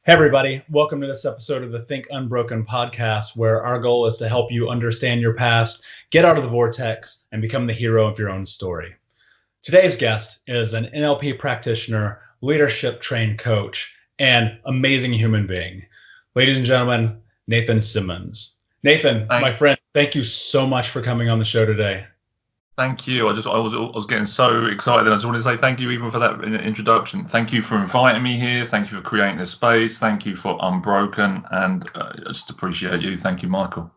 Hey, everybody. Welcome to this episode of the Think Unbroken podcast, where our goal is to help you understand your past, get out of the vortex, and become the hero of your own story. Today's guest is an NLP practitioner, leadership trained coach, and amazing human being. Ladies and gentlemen, Nathan Simmonds. Nathan, my friend, thank you so much for coming on the show today. Thank you. I was getting so excited. I just wanted to say thank you even for that introduction. Thank you for inviting me here. Thank you for creating this space. Thank you for Unbroken, and I just appreciate you. Thank you, Michael.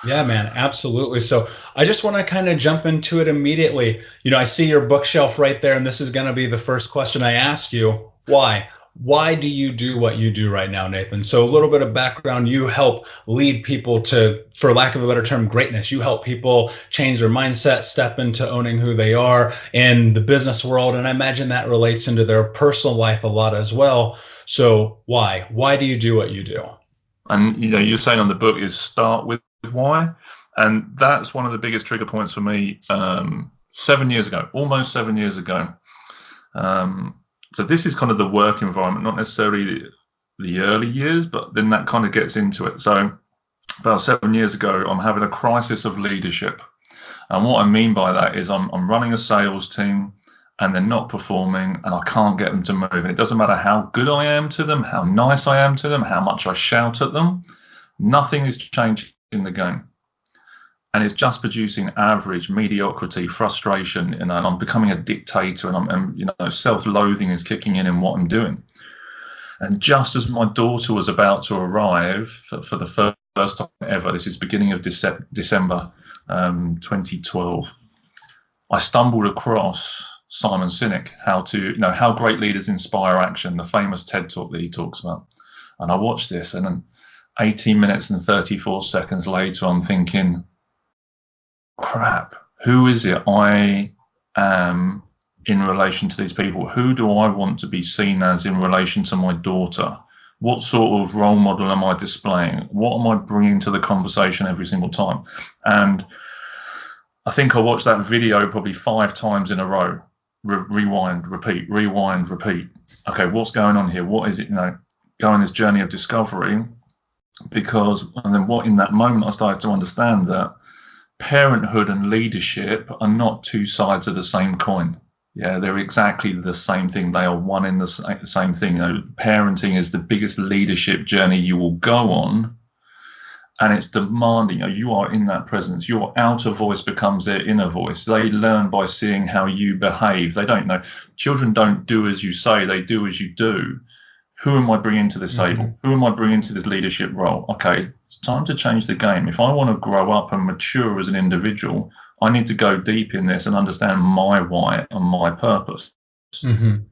Yeah, man, absolutely. So I just want to kind of jump into it immediately. I see your bookshelf right there, and this is going to be the first question I ask you. Why? Why do you do what you do right now, Nathan? So a little bit of background. You help lead people to, for lack of a better term, greatness. You help people change their mindset, step into owning who they are in the business world. And I imagine that relates into their personal life a lot as well. So why? Why do you do what you do? And you're saying on the book is start with why. And that's one of the biggest trigger points for me. 7 years ago, almost 7 years ago. So this is kind of the work environment, not necessarily the early years, but then that kind of gets into it. So about 7 years ago, I'm having a crisis of leadership. And what I mean by that is I'm running a sales team and they're not performing and I can't get them to move. And it doesn't matter how good I am to them, how nice I am to them, how much I shout at them. Nothing is changing in the game. And it's just producing average mediocrity, frustration, and I'm becoming a dictator, and self-loathing is kicking in what I'm doing. And just as my daughter was about to arrive for the first time ever, this is beginning of December 2012, I stumbled across Simon Sinek, how great leaders inspire action, the famous TED talk that he talks about. And I watched this, and then 18 minutes and 34 seconds later, I'm thinking, crap, who is it I am in relation to these people? Who do I want to be seen as in relation to my daughter? What sort of role model am I displaying? What am I bringing to the conversation every single time? And I think I watched that video probably 5 times in a row. Rewind, repeat, rewind, repeat. Okay, what's going on here? What is it, go on this journey of discovery? And then what in that moment I started to understand that parenthood and leadership are not two sides of the same coin. Yeah, they're exactly the same thing. They are one in the same thing. Parenting is the biggest leadership journey you will go on, and it's demanding. You are in that presence. Your outer voice becomes their inner voice. They learn by seeing how you behave. They don't know. Children don't do as you say. They do as you do. Who am I bringing to this table? Who am I bringing to this leadership role? Okay, it's time to change the game. If I want to grow up and mature as an individual, I need to go deep in this and understand my why and my purpose. And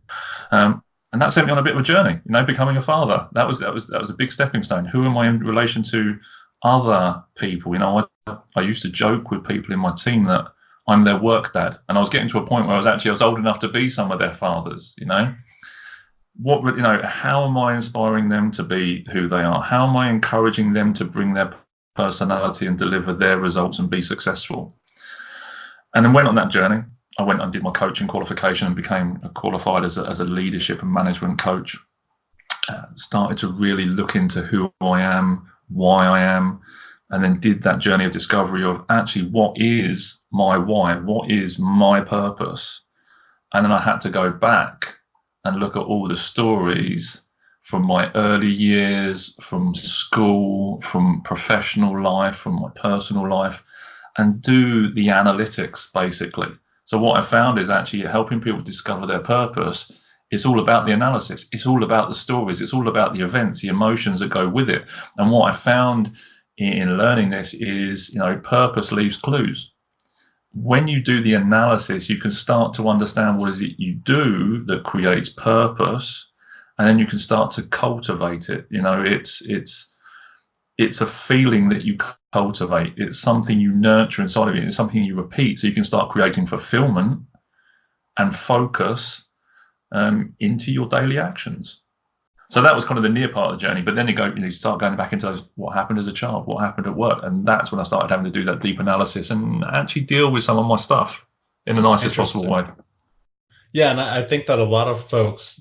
that sent me on a bit of a journey. Becoming a father. That was a big stepping stone. Who am I in relation to other people? I used to joke with people in my team that I'm their work dad, and I was getting to a point where I was old enough to be some of their fathers. How am I inspiring them to be who they are? How am I encouraging them to bring their personality and deliver their results and be successful? And then went on that journey. I went and did my coaching qualification and became qualified as a leadership and management coach. Started to really look into who I am, why I am, and then did that journey of discovery of actually what is my why, what is my purpose. And then I had to go back and look at all the stories from my early years, from school, from professional life, from my personal life, and do the analytics, basically. So what I found is actually helping people discover their purpose. It's all about the analysis. It's all about the stories. It's all about the events, the emotions that go with it. And what I found in learning this is, purpose leaves clues. When you do the analysis, you can start to understand what is it you do that creates purpose, and then you can start to cultivate it. It's a feeling that you cultivate. It's something you nurture inside of you. It's something you repeat, so you can start creating fulfillment and focus into your daily actions. So that was kind of the near part of the journey. But then you start going back into what happened as a child, what happened at work. And that's when I started having to do that deep analysis and actually deal with some of my stuff in the nicest possible way. Yeah, and I think that a lot of folks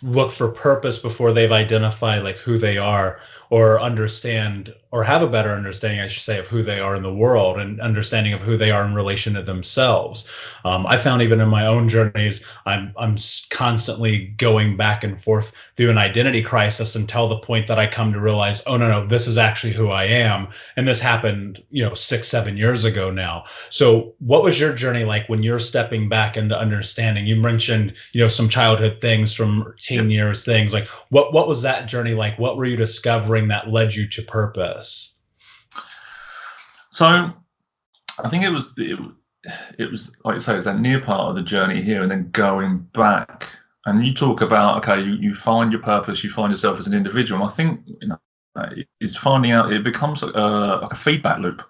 look for purpose before they've identified like who they are, or understand, or have a better understanding, I should say, of who they are in the world, and understanding of who they are in relation to themselves. I found even in my own journeys, I'm constantly going back and forth through an identity crisis until the point that I come to realize, oh no, this is actually who I am. And this happened, 6-7 years ago now. So what was your journey like when you're stepping back into understanding? You mentioned, some childhood things from teen years, things like what was that journey like? What were you discovering that led you to purpose? So I think it was like you say, it's that near part of the journey here, and then going back. And you talk about, okay, you find your purpose, you find yourself as an individual. And I think it's finding out, it becomes like a feedback loop.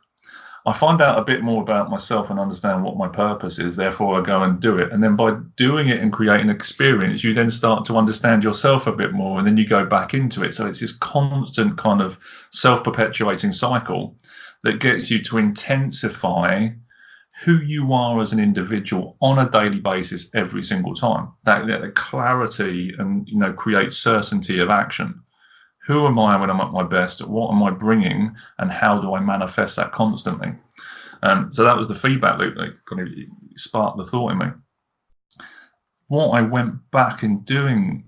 I find out a bit more about myself and understand what my purpose is. Therefore, I go and do it. And then by doing it and creating an experience, you then start to understand yourself a bit more, and then you go back into it. So it's this constant kind of self-perpetuating cycle that gets you to intensify who you are as an individual on a daily basis every single time. That clarity and create certainty of action. Who am I when I'm at my best? What am I bringing, and how do I manifest that constantly? So that was the feedback loop that kind of sparked the thought in me. What I went back in doing,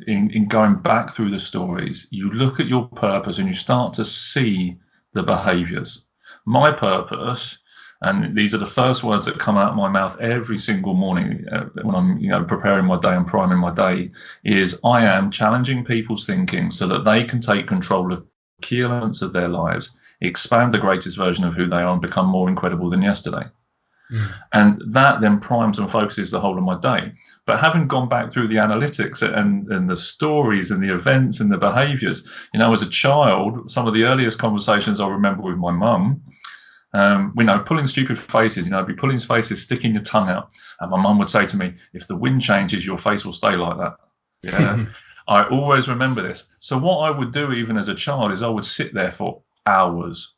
in going back through the stories, you look at your purpose and you start to see the behaviors. My purpose, and these are the first words that come out of my mouth every single morning when I'm preparing my day and priming my day, is I am challenging people's thinking so that they can take control of key elements of their lives, expand the greatest version of who they are, and become more incredible than yesterday. And that then primes and focuses the whole of my day. But having gone back through the analytics and the stories and the events and the behaviors, as a child, some of the earliest conversations I remember with my mum, pulling stupid faces, be pulling faces, sticking your tongue out. And my mum would say to me, if the wind changes, your face will stay like that. Yeah. I always remember this. So what I would do even as a child is I would sit there for hours,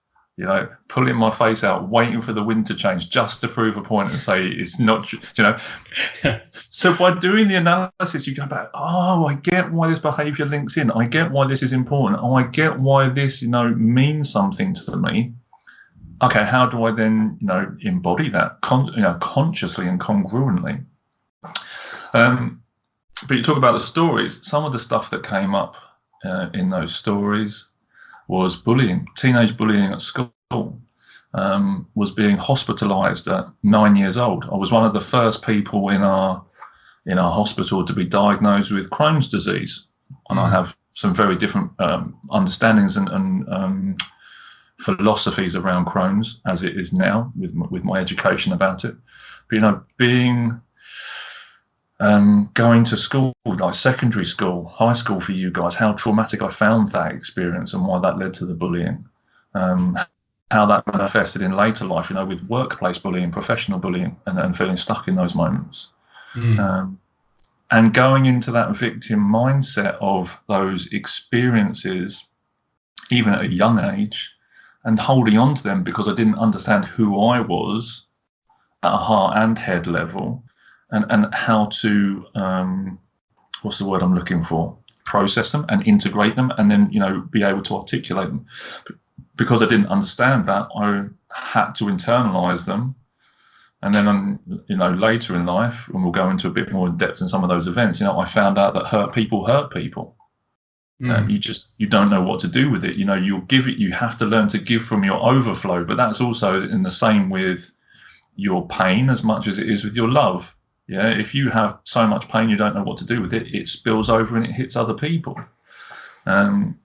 pulling my face out, waiting for the wind to change just to prove a point and say it's not, So by doing the analysis, you go back, oh, I get why this behavior links in. I get why this is important. Oh, I get why this, means something to me. Okay, how do I then, embody that consciously and congruently? But you talk about the stories. Some of the stuff that came up in those stories was bullying, teenage bullying at school. Was being hospitalized at 9 years old. I was one of the first people in our hospital to be diagnosed with Crohn's disease, and I have some very different understandings and philosophies around Crohn's as it is now with my education about it. But being going to school, like secondary school, high school for you guys, how traumatic I found that experience and why that led to the bullying, how that manifested in later life, with workplace bullying, professional bullying, and feeling stuck in those moments. And going into that victim mindset of those experiences, even at a young age, and holding on to them because I didn't understand who I was at a heart and head level, and how to, what's the word I'm looking for? Process them and integrate them, and then, be able to articulate them. Because I didn't understand that, I had to internalize them. And then, later in life, when we'll go into a bit more in depth in some of those events, I found out that hurt people hurt people. You don't know what to do with it. You'll give it, you have to learn to give from your overflow, but that's also in the same with your pain as much as it is with your love. Yeah. If you have so much pain, you don't know what to do with it, it spills over and it hits other people. And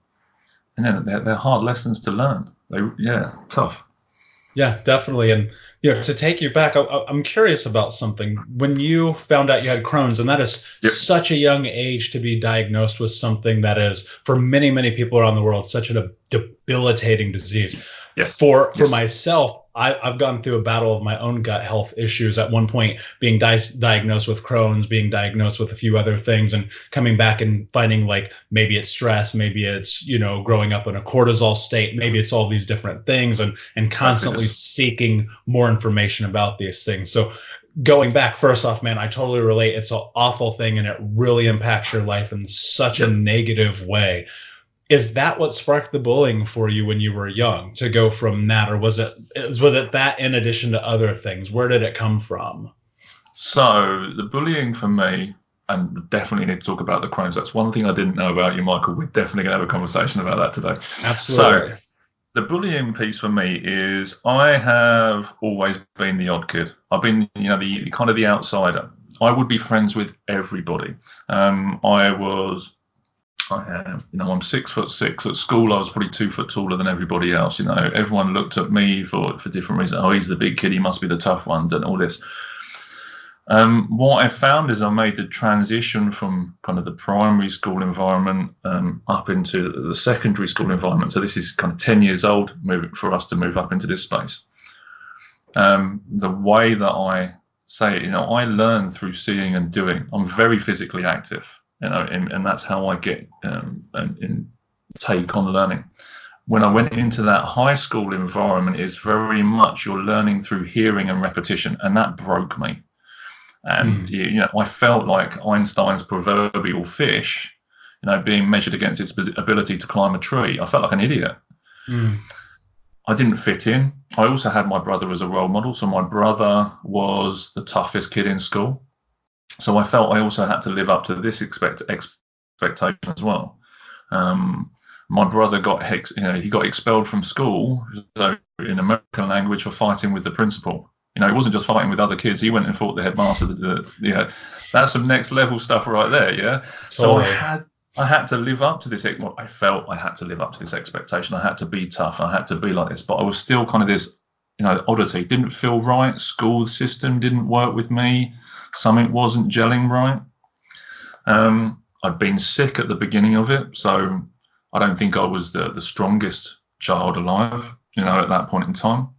then they're hard lessons to learn. Tough. Yeah, definitely. And to take you back, I'm curious about something. When you found out you had Crohn's, and that is such a young age to be diagnosed with something that is, for many, many people around the world, such a debilitating disease. Yes. For myself, I've gone through a battle of my own gut health issues. At one point, being diagnosed with Crohn's, being diagnosed with a few other things, and coming back and finding like maybe it's stress, maybe it's growing up in a cortisol state, maybe it's all these different things, and constantly seeking more information about these things. So going back, first off, man, I totally relate. It's an awful thing and it really impacts your life in such a negative way. Is that what sparked the bullying for you when you were young, to go from that? Or was it that in addition to other things? Where did it come from? So the bullying for me, and definitely need to talk about the Crohn's. That's one thing I didn't know about you, Michael. We're definitely going to have a conversation about that today. Absolutely. So the bullying piece for me is I have always been the odd kid. I've been, the kind of the outsider. I would be friends with everybody. I'm 6'6". At school, I was probably 2 foot taller than everybody else. Everyone looked at me for different reasons. Oh, he's the big kid. He must be the tough one, and all this. What I found is I made the transition from kind of the primary school environment up into the secondary school environment. So this is kind of 10 years old for us to move up into this space. The way that I say it, I learn through seeing and doing. I'm very physically active, and that's how I get and take on learning. When I went into that high school environment, it's very much you're learning through hearing and repetition, and that broke me. And I felt like Einstein's proverbial fish, being measured against its ability to climb a tree. I felt like an idiot. I didn't fit in. I also had my brother as a role model. So my brother was the toughest kid in school. So I felt I also had to live up to this expectation as well. My brother got expelled from school, so in American language, for fighting with the principal. He wasn't just fighting with other kids. He went and fought the headmaster. That's some next level stuff right there. Yeah. Totally. So I had to live up to this. I felt I had to live up to this expectation. I had to be tough. I had to be like this. But I was still kind of this, oddity. Didn't feel right. School system didn't work with me. Something wasn't gelling right. I'd been sick at the beginning of it, so I don't think I was the strongest child alive. At that point in time.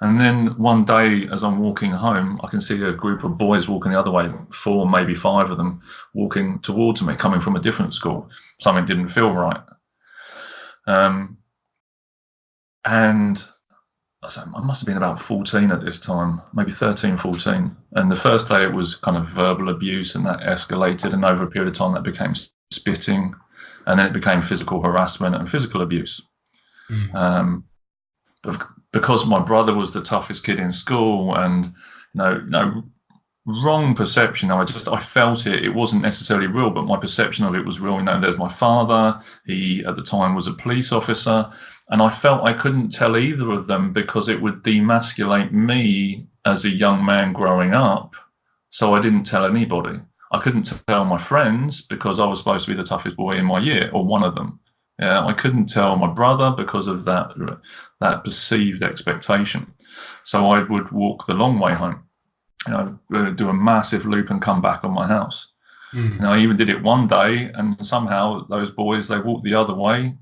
And then one day, as I'm walking home, I can see a group of boys walking the other way, 4, maybe 5 of them, walking towards me, coming from a different school. Something didn't feel right. And I must have been about 14 at this time, maybe 13, 14. And the first day it was kind of verbal abuse, and that escalated. And over a period of time, that became spitting. And then it became physical harassment and physical abuse. Because my brother was the toughest kid in school, and wrong perception. I felt it. It wasn't necessarily real, but my perception of it was real. There's my father. He at the time was a police officer, and I felt I couldn't tell either of them because it would demasculate me as a young man growing up. So I didn't tell anybody. I couldn't tell my friends because I was supposed to be the toughest boy in my year, or one of them. I couldn't tell my brother because of that perceived expectation. So I would walk the long way home, do a massive loop and come back on my house. I even did it one day, and somehow those boys, they walked the other way,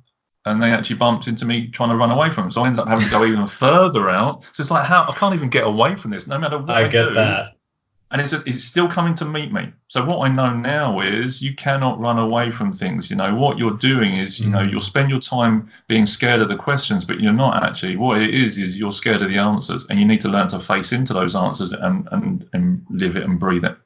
and they actually bumped into me trying to run away from them. So I ended up having to go even further out. So it's like, I can't even get away from this, no matter what I do. That. And it's still coming to meet me. So what I know now is you cannot run away from things. What you're doing is, you'll spend your time being scared of the questions, but you're not actually. What it is you're scared of the answers, and you need to learn to face into those answers and live it and breathe it.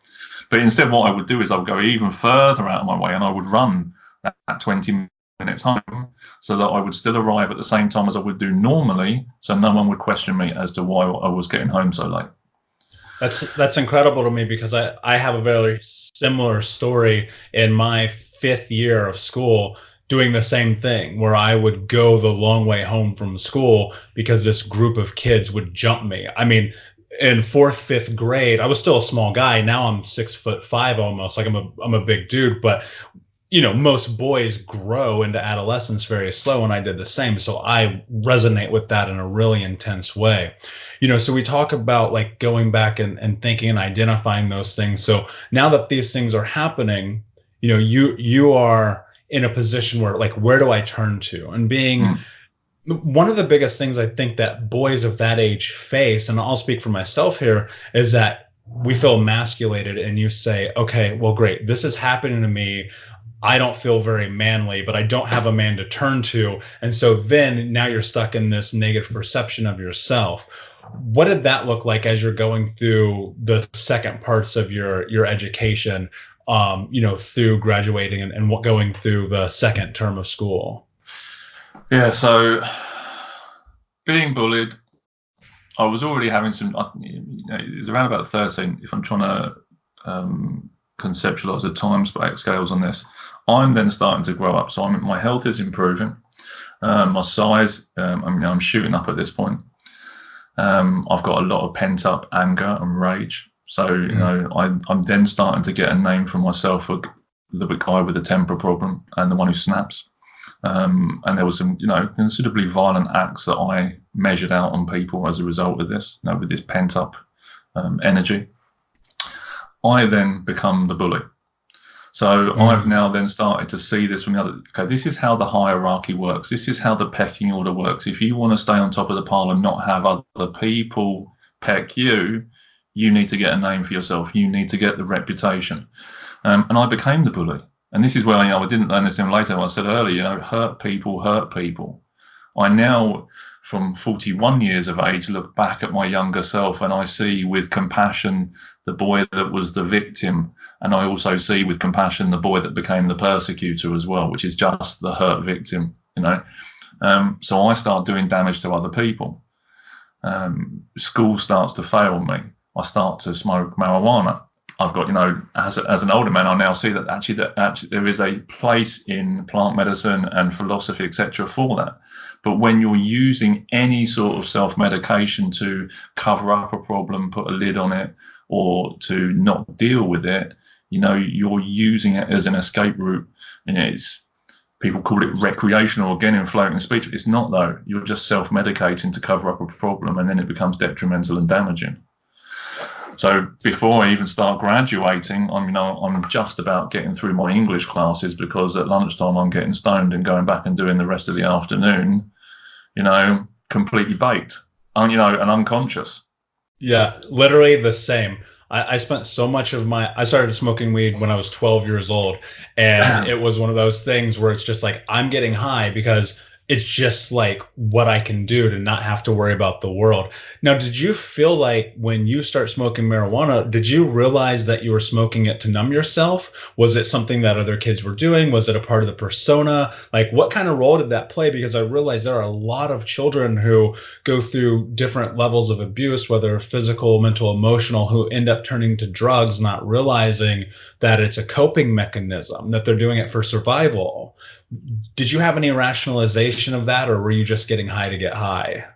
But instead, what I would do is I would go even further out of my way, and I would run that 20 minutes home so that I would still arrive at the same time as I would do normally, so no one would question me as to why I was getting home so late. That's incredible to me, because I have a very similar story in my 5th year of school, doing the same thing, where I would go the long way home from school because this group of kids would jump me. I mean, in 4th, 5th grade, I was still a small guy. Now I'm 6'5" almost. Like I'm a big dude, but most boys grow into adolescence very slow, and I did the same. So I resonate with that in a really intense way. So we talk about like going back and thinking and identifying those things. So now that these things are happening, you are in a position where, like, where do I turn to? And being one of the biggest things I think that boys of that age face, and I'll speak for myself here, is that we feel emasculated, and you say, okay, well, great, this is happening to me. I don't feel very manly, but I don't have a man to turn to. And so then now you're stuck in this negative perception of yourself. What did that look like as you're going through the second parts of your education, through graduating and what going through the second term of school? Yeah, so being bullied, I was already having some, it's around about 13, if I'm trying to conceptualize the time scales on this. I'm then starting to grow up. So my health is improving. My size, I'm shooting up at this point. I've got a lot of pent up anger and rage. So, I'm then starting to get a name for myself for the guy with the temper problem and the one who snaps. And there was some, considerably violent acts that I measured out on people as a result of this, with this pent up energy. I then become the bully. So I've now then started to see this from the other. Okay, this is how the hierarchy works. This is how the pecking order works. If you want to stay on top of the pile and not have other people peck you, you need to get a name for yourself. You need to get the reputation. And I became the bully. And this is where I didn't learn this in later. I said earlier, hurt people hurt people. I now, from 41 years of age, look back at my younger self and I see with compassion the boy that was the victim. And I also see with compassion the boy that became the persecutor as well, which is just the hurt victim, So I start doing damage to other people. School starts to fail me. I start to smoke marijuana. I've got, as an older man, I now see that actually there is a place in plant medicine and philosophy, etc., for that. But when you're using any sort of self-medication to cover up a problem, put a lid on it, or to not deal with it, you're using it as an escape route. And people call it recreational, again, in floating speech. It's not, though. You're just self-medicating to cover up a problem, and then it becomes detrimental and damaging. So before I even start graduating, I'm just about getting through my English classes, because at lunchtime I'm getting stoned and going back and doing the rest of the afternoon, completely baked, and unconscious. Yeah, literally the same. I spent so much of I started smoking weed when I was 12 years old. And it was one of those things where it's just like, I'm getting high because it's just like what I can do to not have to worry about the world. Now, did you feel like when you start smoking marijuana, did you realize that you were smoking it to numb yourself? Was it something that other kids were doing? Was it a part of the persona? Like, what kind of role did that play? Because I realize there are a lot of children who go through different levels of abuse, whether physical, mental, emotional, who end up turning to drugs, not realizing that it's a coping mechanism, that they're doing it for survival. Did you have any rationalization of that, or were you just getting high to get high?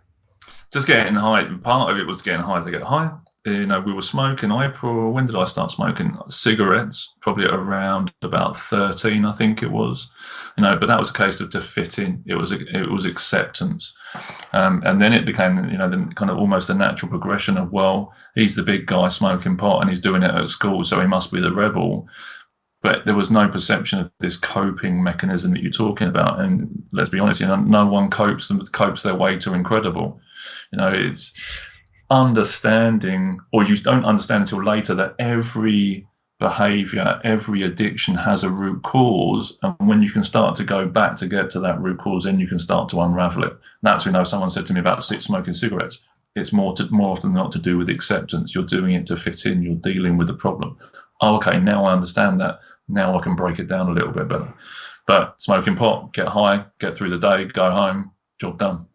Just getting high. Part of it was getting high to get high. We were smoking. When did I start smoking cigarettes? Probably around about 13, I think it was. But that was a case of to fit in. It was acceptance, and then it became, then kind of almost a natural progression of, well, he's the big guy smoking pot and he's doing it at school, so he must be the rebel. But there was no perception of this coping mechanism that you're talking about. And let's be honest, no one copes their way to incredible. It's understanding, or you don't understand until later, that every behavior, every addiction has a root cause. And when you can start to go back to get to that root cause, then you can start to unravel it. And that's when someone said to me about smoking cigarettes. It's more often than not to do with acceptance. You're doing it to fit in. You're dealing with the problem. Oh, okay, now I understand that. Now I can break it down a little bit better. But smoking pot, get high, get through the day, go home, job done.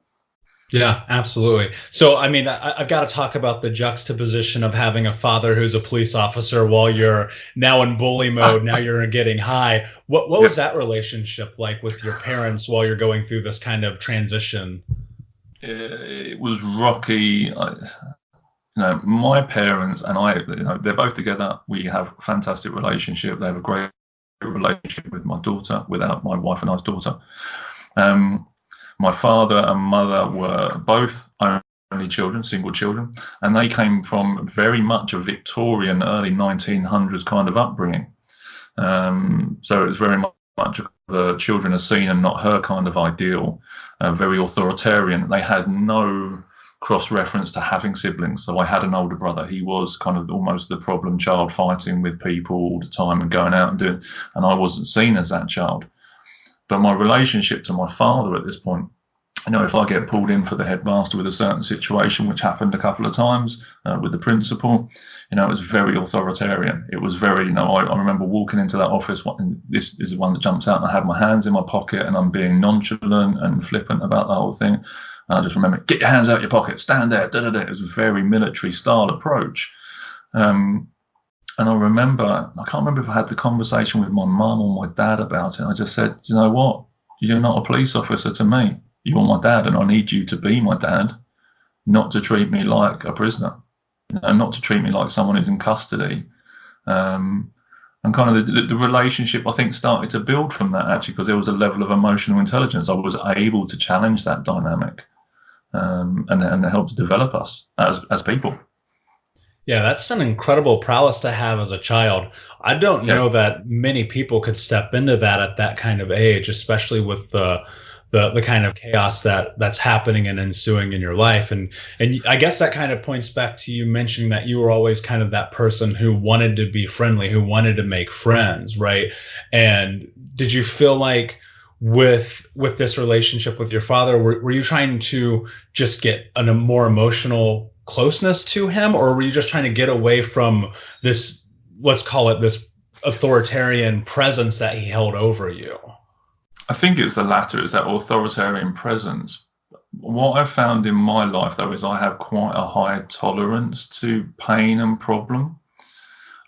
Yeah, absolutely. So, I've got to talk about the juxtaposition of having a father who's a police officer while you're now in bully mode. Now you're getting high. What was that relationship like with your parents while you're going through this kind of transition? It was rocky. My parents and I, they're both together. We have a fantastic relationship. They have a great relationship with my daughter, without my wife and I's daughter. My father and mother were both only children, single children, and they came from very much a Victorian, early 1900s kind of upbringing. So it was very much the children are seen and not her kind of ideal, very authoritarian. They had no cross-reference to having siblings. So I had an older brother. He was kind of almost the problem child, fighting with people all the time and going out and doing, and I wasn't seen as that child. But my relationship to my father at this point, if I get pulled in for the headmaster with a certain situation, which happened a couple of times with the principal, it was very authoritarian. It was very, I remember walking into that office, and this is the one that jumps out, and I had my hands in my pocket and I'm being nonchalant and flippant about the whole thing. And I just remember, get your hands out your pocket, stand there, da da da. It was a very military style approach. And I remember, I can't remember if I had the conversation with my mum or my dad about it. I just said, you know what? You're not a police officer to me. You're my dad, and I need you to be my dad, not to treat me like a prisoner, and not to treat me like someone who's in custody. And kind of the relationship, I think, started to build from that, actually, because there was a level of emotional intelligence. I was able to challenge that dynamic, and it helped to develop us as people. Yeah, that's an incredible prowess to have as a child. I don't know that many people could step into that at that kind of age, especially with the kind of chaos that's happening and ensuing in your life. And I guess that kind of points back to you mentioning that you were always kind of that person who wanted to be friendly, who wanted to make friends, right? And did you feel like with this relationship with your father, were you trying to just get a more emotional closeness to him, or were you just trying to get away from this, let's call it this authoritarian presence that he held over you? I think it's the latter, is that authoritarian presence. What I've found in my life, though, is I have quite a high tolerance to pain and problem.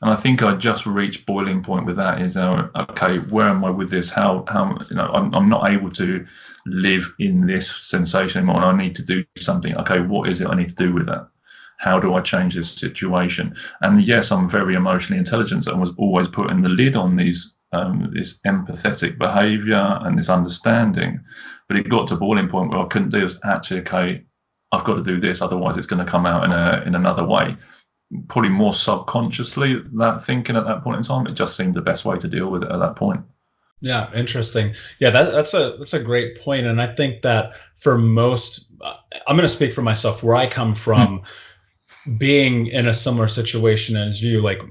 And I think I just reached boiling point with that is, okay, where am I with this? How I'm not able to live in this sensation anymore, and I need to do something. Okay, what is it I need to do with that? How do I change this situation? And yes, I'm very emotionally intelligent and was always putting the lid on these this empathetic behavior and this understanding. But it got to a boiling point where I couldn't do this. Actually, okay, I've got to do this, otherwise it's going to come out in another way. Probably more subconsciously, that thinking at that point in time, it just seemed the best way to deal with it at that point. Yeah, interesting. Yeah, that's a great point. And I think that for most, I'm going to speak for myself, where I come from, being in a similar situation as you, like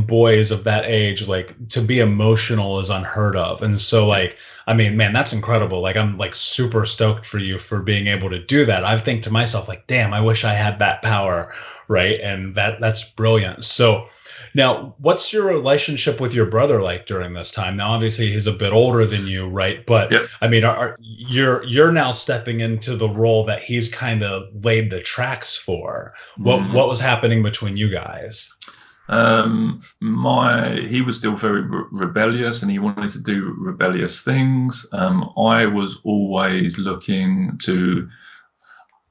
boys of that age, like to be emotional is unheard of. And so like, I mean, man, that's incredible. Like, I'm like super stoked for you for being able to do that. I think to myself, like, damn, I wish I had that power. Right. And that's brilliant. So now, what's your relationship with your brother like during this time? Now, obviously, he's a bit older than you, right? But Yep. I mean, you're now stepping into the role that he's kind of laid the tracks for. What was happening between you guys? He was still very rebellious, and he wanted to do rebellious things. I was always looking to,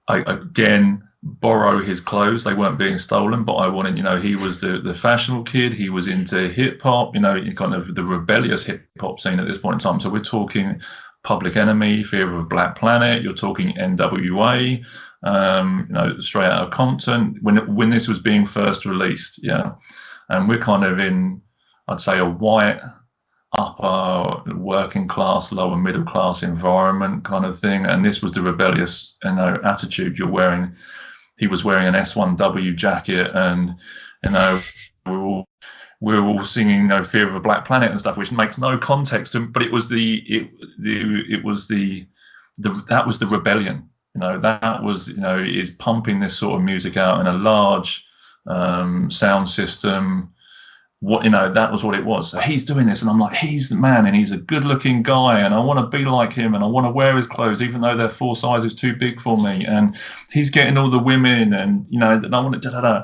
again, borrow his clothes. They weren't being stolen, but I wanted, he was the fashionable kid. He was into hip hop, kind of the rebellious hip hop scene at this point in time. So we're talking Public Enemy, Fear of a Black Planet. You're talking NWA, Straight Outta Compton when this was being first released. Yeah. And we're kind of in, I'd say, a white upper working class, lower middle class environment kind of thing. And this was the rebellious, attitude you're wearing. He was wearing an S1W jacket, and we're all singing Fear of a Black Planet and stuff, which makes no context to him, but that was the rebellion. That was is pumping this sort of music out in a large sound system. That was what it was. So he's doing this, and I'm like, he's the man, and he's a good-looking guy, and I want to be like him, and I want to wear his clothes, even though they're 4 sizes too big for me. And he's getting all the women, and I want to da-da-da.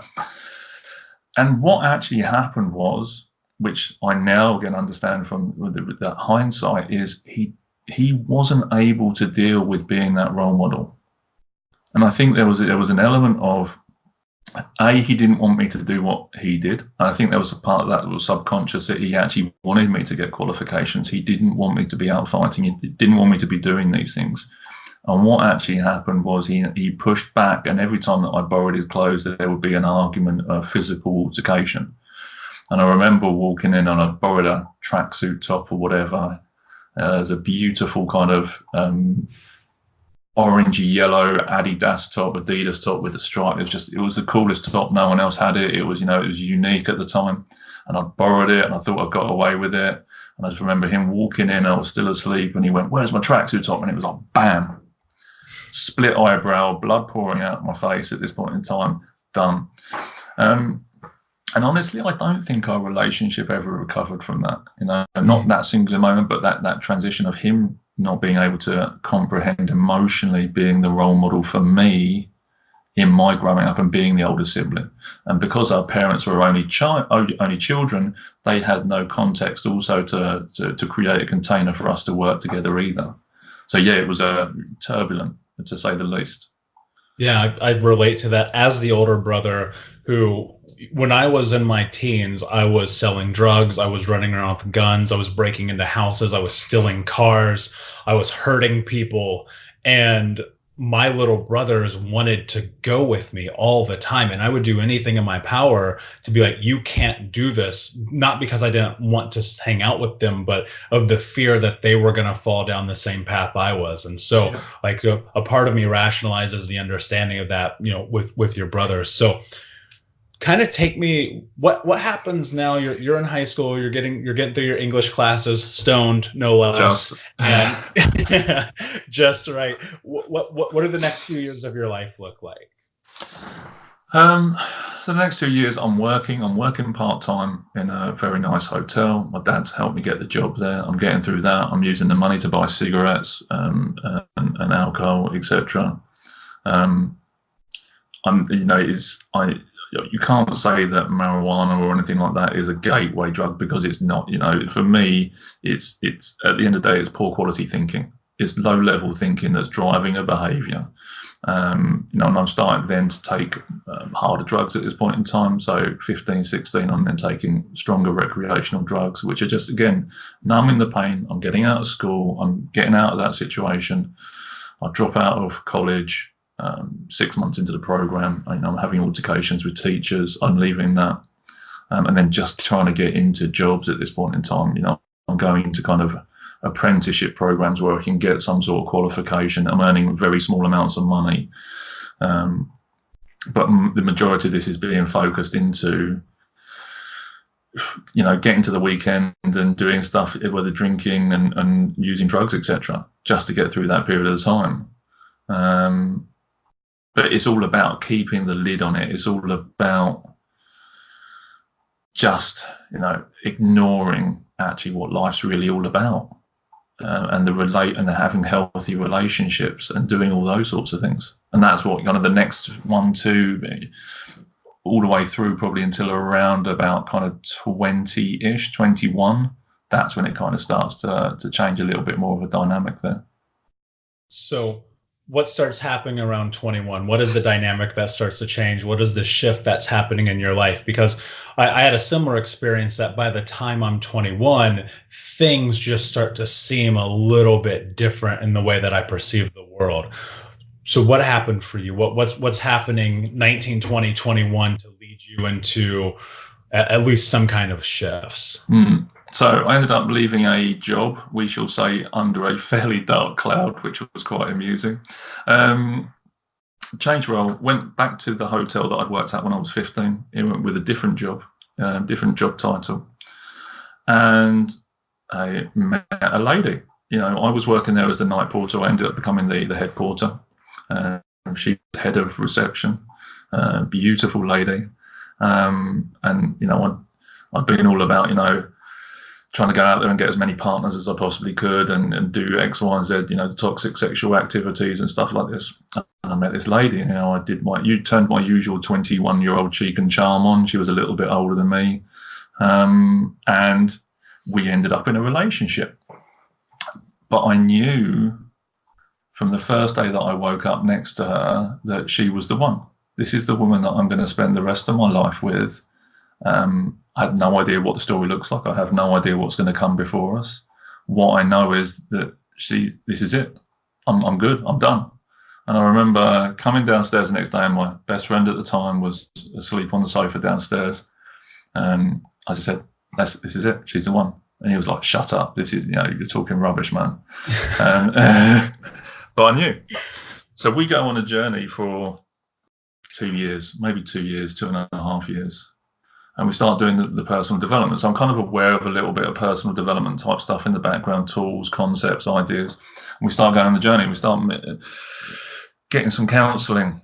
And what actually happened was, which I now again understand from that hindsight, is he wasn't able to deal with being that role model. And I think there was an element of, he didn't want me to do what he did. And I think there was a part of that was subconscious, that he actually wanted me to get qualifications. He didn't want me to be out fighting. He didn't want me to be doing these things. And what actually happened was he pushed back, and every time that I borrowed his clothes, there would be an argument, a physical altercation. And I remember walking in, and I borrowed a tracksuit top or whatever. It was a beautiful kind of orangey yellow Adidas top with a stripe. It was the coolest top. No one else had it. It was, it was unique at the time. And I borrowed it, and I thought I got away with it. And I just remember him walking in, and I was still asleep, and he went, "Where's my tracksuit top?" And it was like, bam. split eyebrow, blood pouring out my face at this point in time, done. And honestly, I don't think our relationship ever recovered from that. Not that singular moment, but that transition of him not being able to comprehend emotionally, being the role model for me in my growing up and being the older sibling. And because our parents were only children, they had no context also to create a container for us to work together either. So yeah, it was turbulent, to say the least. Yeah, I relate to that as the older brother who, when I was in my teens, I was selling drugs, I was running around with guns, I was breaking into houses, I was stealing cars, I was hurting people. And my little brothers wanted to go with me all the time. And I would do anything in my power to be like, you can't do this. Not because I didn't want to hang out with them, but of the fear that they were going to fall down the same path I was. And so like a part of me rationalizes the understanding of that, with your brothers. So kind of take me, what happens now? You're in high school, you're getting through your English classes, stoned no less, and just right. What are the next few years of your life look like? The next 2 years I'm working part-time in a very nice hotel. My dad's helped me get the job there. I'm getting through that. I'm using the money to buy cigarettes and alcohol, etc. You can't say that marijuana or anything like that is a gateway drug, because it's not. For me, it's at the end of the day, it's poor quality thinking. It's low level thinking that's driving a behaviour. And I'm starting then to take harder drugs at this point in time. So 15, 16, I'm then taking stronger recreational drugs, which are just, again, numbing the pain. I'm getting out of school. I'm getting out of that situation. I drop out of college. 6 months into the program, I'm having altercations with teachers. I'm leaving that, and then just trying to get into jobs at this point in time. I'm going to kind of apprenticeship programs where I can get some sort of qualification. I'm earning very small amounts of money, but the majority of this is being focused into, getting to the weekend and doing stuff, whether drinking and using drugs, etc., just to get through that period of time. But it's all about keeping the lid on it. It's all about just, ignoring actually what life's really all about, and having healthy relationships and doing all those sorts of things. And that's what kind of the next 1, 2, all the way through probably until around about kind of 20-ish, 21. That's when it kind of starts to change a little bit more of a dynamic there. So what starts happening around 21? What is the dynamic that starts to change? What is the shift that's happening in your life? Because I had a similar experience that by the time I'm 21, things just start to seem a little bit different in the way that I perceive the world. So what happened for you? What's happening 19, 20, 21 to lead you into at least some kind of shifts? So I ended up leaving a job, we shall say, under a fairly dark cloud, which was quite amusing. Changed role, went back to the hotel that I'd worked at when I was 15, with a different job title. And I met a lady. I was working there as the night porter. I ended up becoming the head porter. She was head of reception, beautiful lady. And, I'd been all about, trying to go out there and get as many partners as I possibly could and do X, Y, and Z, the toxic sexual activities and stuff like this. And I met this lady, you turned my usual 21-year-old cheek and charm on. She was a little bit older than me. And we ended up in a relationship. But I knew from the first day that I woke up next to her that she was the one. This is the woman that I'm going to spend the rest of my life with. I have no idea what the story looks like. I have no idea what's going to come before us. What I know is that this is it. I'm good. I'm done. And I remember coming downstairs the next day, and my best friend at the time was asleep on the sofa downstairs. And I just said, this is it. She's the one. And he was like, shut up. This is, you're talking rubbish, man. But I knew. So we go on a journey for 2 years, maybe 2 years, 2.5 years. And we start doing the personal development. So I'm kind of aware of a little bit of personal development type stuff in the background, tools, concepts, ideas. And we start going on the journey. We start getting some counselling,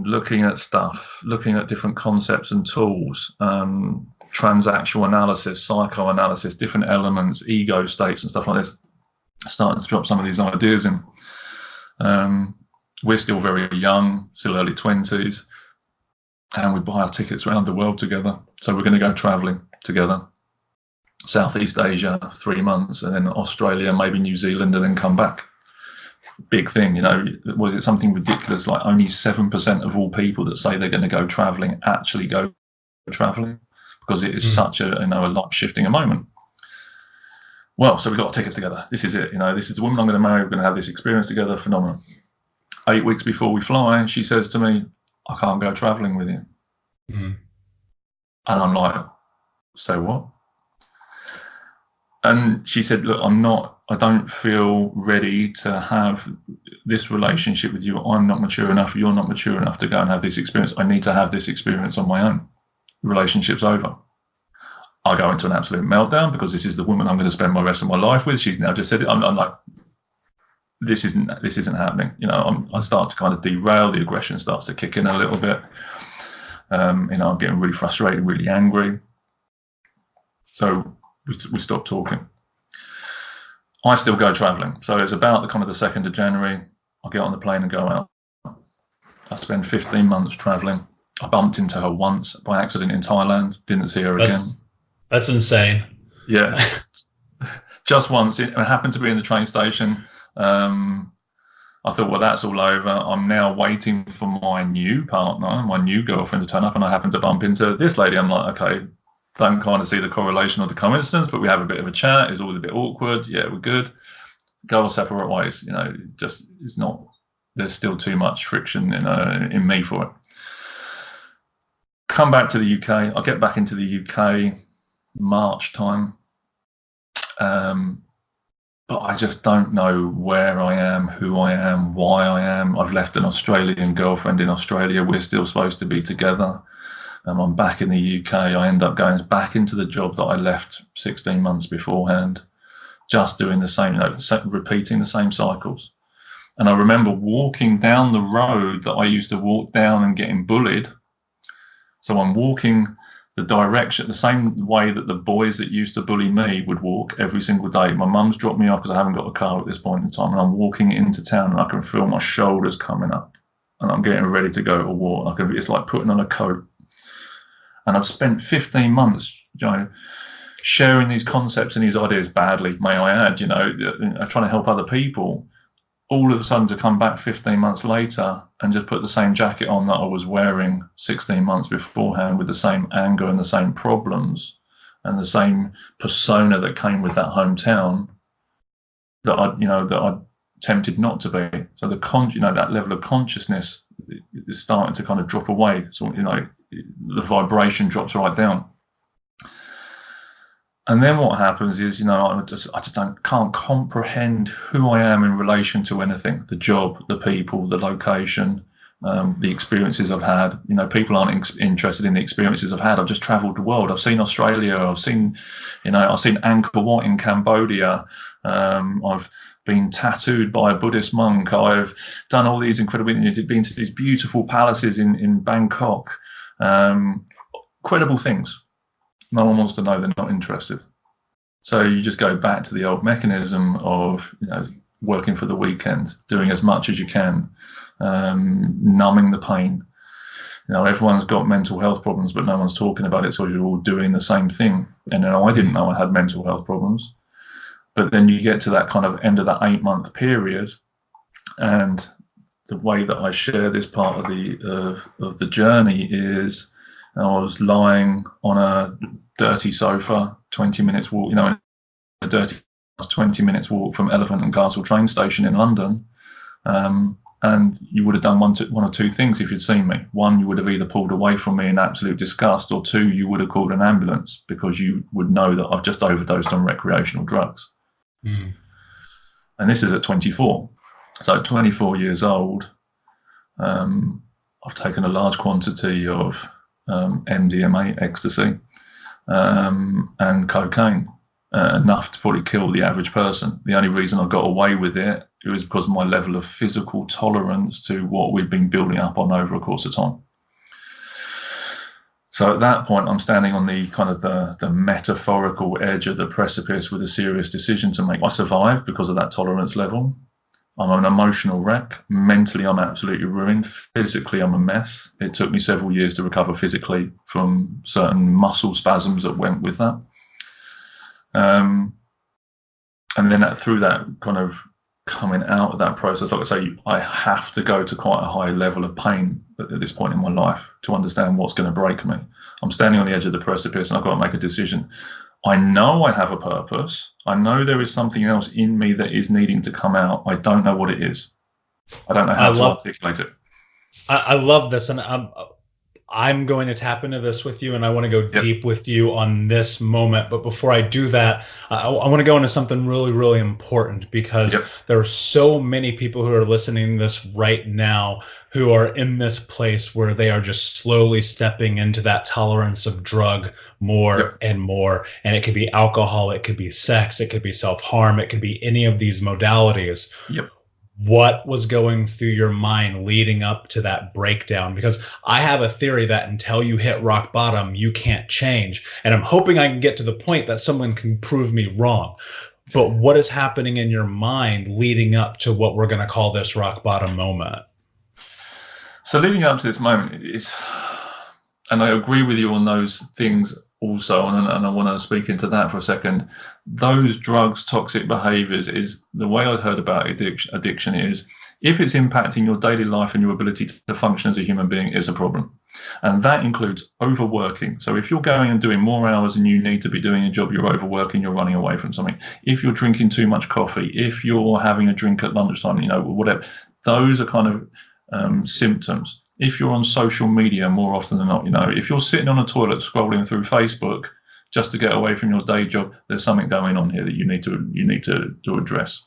looking at stuff, looking at different concepts and tools, transactional analysis, psychoanalysis, different elements, ego states and stuff like this, starting to drop some of these ideas in. We're still very young, still early 20s, and we buy our tickets around the world together. So we're going to go travelling together. Southeast Asia, 3 months, and then Australia, maybe New Zealand, and then come back. Big thing, you know. Was it something ridiculous like only 7% of all people that say they're going to go travelling actually go travelling, because it is such a, you know, a life-shifting moment. Well, so we got our tickets together. This is it, you know. This is the woman I'm going to marry. We're going to have this experience together. Phenomenal. 8 weeks before we fly, she says to me, "I can't go travelling with you." And I'm like, "So what?" And she said, "Look, I don't feel ready to have this relationship with you. I'm not mature enough. You're not mature enough to go and have this experience. I need to have this experience on my own. The relationship's over." I go into an absolute meltdown, because this is the woman I'm going to spend my rest of my life with. She's now just said it. I'm like, this isn't happening. You know, I start to kind of derail. The aggression starts to kick in a little bit. You know, I'm getting really frustrated, really angry. So we stopped talking. I still go travelling. So it's about the kind of the 2nd of January. I get on the plane and go out. I spend 15 months travelling. I bumped into her once by accident in Thailand. Didn't see her again. That's insane. Yeah. Just once. It happened to be in the train station. I thought, well, that's all over. I'm now waiting for my new partner, my new girlfriend to turn up, and I happen to bump into this lady. I'm like, okay, don't kind of see the correlation or the coincidence, but we have a bit of a chat. It's always a bit awkward. Yeah, we're good. Go our separate ways. You know, just it's not. There's still too much friction in me for it. Come back to the UK. I get back into the UK March time. But I just don't know where I am, who I am, why I am. I've left an Australian girlfriend in Australia. We're still supposed to be together. I'm back in the UK. I end up going back into the job that I left 16 months beforehand, just doing the same, you know, repeating the same cycles. And I remember walking down the road that I used to walk down and getting bullied. So I'm walking the direction, the same way that the boys that used to bully me would walk every single day. My mum's dropped me off because I haven't got a car at this point in time, and I'm walking into town and I can feel my shoulders coming up and I'm getting ready to go to war. It's like putting on a coat. And I've spent 15 months, you know, sharing these concepts and these ideas badly, may I add, you know, trying to help other people. All of a sudden to come back 15 months later and just put the same jacket on that I was wearing 16 months beforehand, with the same anger and the same problems and the same persona that came with that hometown, that I tempted not to be. So that level of consciousness is starting to kind of drop away. So, you know, the vibration drops right down. And then what happens is, you know, I just can't comprehend who I am in relation to anything: the job, the people, the location, the experiences I've had. You know, people aren't interested in the experiences I've had. I've just travelled the world. I've seen Australia. I've seen Angkor Wat in Cambodia. I've been tattooed by a Buddhist monk. I've done all these incredible. Been to these beautiful palaces in Bangkok. Incredible things. No one wants to know. They're not interested. So you just go back to the old mechanism of, you know, working for the weekend, doing as much as you can, numbing the pain. You know, everyone's got mental health problems, but no one's talking about it, so you're all doing the same thing. And you know, I didn't know I had mental health problems. But then you get to that kind of end of that 8-month period, and the way that I share this part of the journey is, I was lying on a dirty sofa, 20 minutes walk, you know, a dirty 20 minutes walk from Elephant and Castle train station in London. And you would have done one or two things if you'd seen me. One, you would have either pulled away from me in absolute disgust, or two, you would have called an ambulance, because you would know that I've just overdosed on recreational drugs. And this is at 24. So at 24 years old, I've taken a large quantity of MDMA, ecstasy, and cocaine, enough to probably kill the average person. The only reason I got away with it It was because of my level of physical tolerance to what we'd been building up on over a course of time. So at that point, I'm standing on the kind of the metaphorical edge of the precipice with a serious decision to make. I survived because of that tolerance level. I'm an emotional wreck. Mentally, I'm absolutely ruined. Physically, I'm a mess. It took me several years to recover physically from certain muscle spasms that went with that. And then through that kind of coming out of that process, like I say, I have to go to quite a high level of pain at this point in my life to understand what's going to break me. I'm standing on the edge of the precipice and I've got to make a decision. I know I have a purpose. I know there is something else in me that is needing to come out. I don't know what it is. I don't know how to articulate it. I love this. And I'm going to tap into this with you, and I want to go deep with you on this moment. But before I do that, I want to go into something really, really important, because there are so many people who are listening to this right now who are in this place where they are just slowly stepping into that tolerance of drug more and more. And it could be alcohol, it could be sex, it could be self-harm, it could be any of these modalities. What was going through your mind leading up to that breakdown? Because I have a theory that until you hit rock bottom, you can't change. And I'm hoping I can get to the point that someone can prove me wrong. But what is happening in your mind leading up to what we're going to call this rock bottom moment? So leading up to this moment is, and I agree with you on those things also, and I want to speak into that for a second. Those drugs, toxic behaviors, is the way I heard about addiction is, if it's impacting your daily life and your ability to function as a human being, is a problem. And that includes overworking. So if you're going and doing more hours than you need to be doing a job, you're overworking, you're running away from something. If you're drinking too much coffee, if you're having a drink at lunchtime, whatever, those are kind of symptoms. If you're on social media more often than not, if you're sitting on a toilet scrolling through Facebook just to get away from your day job, there's something going on here that you need to address.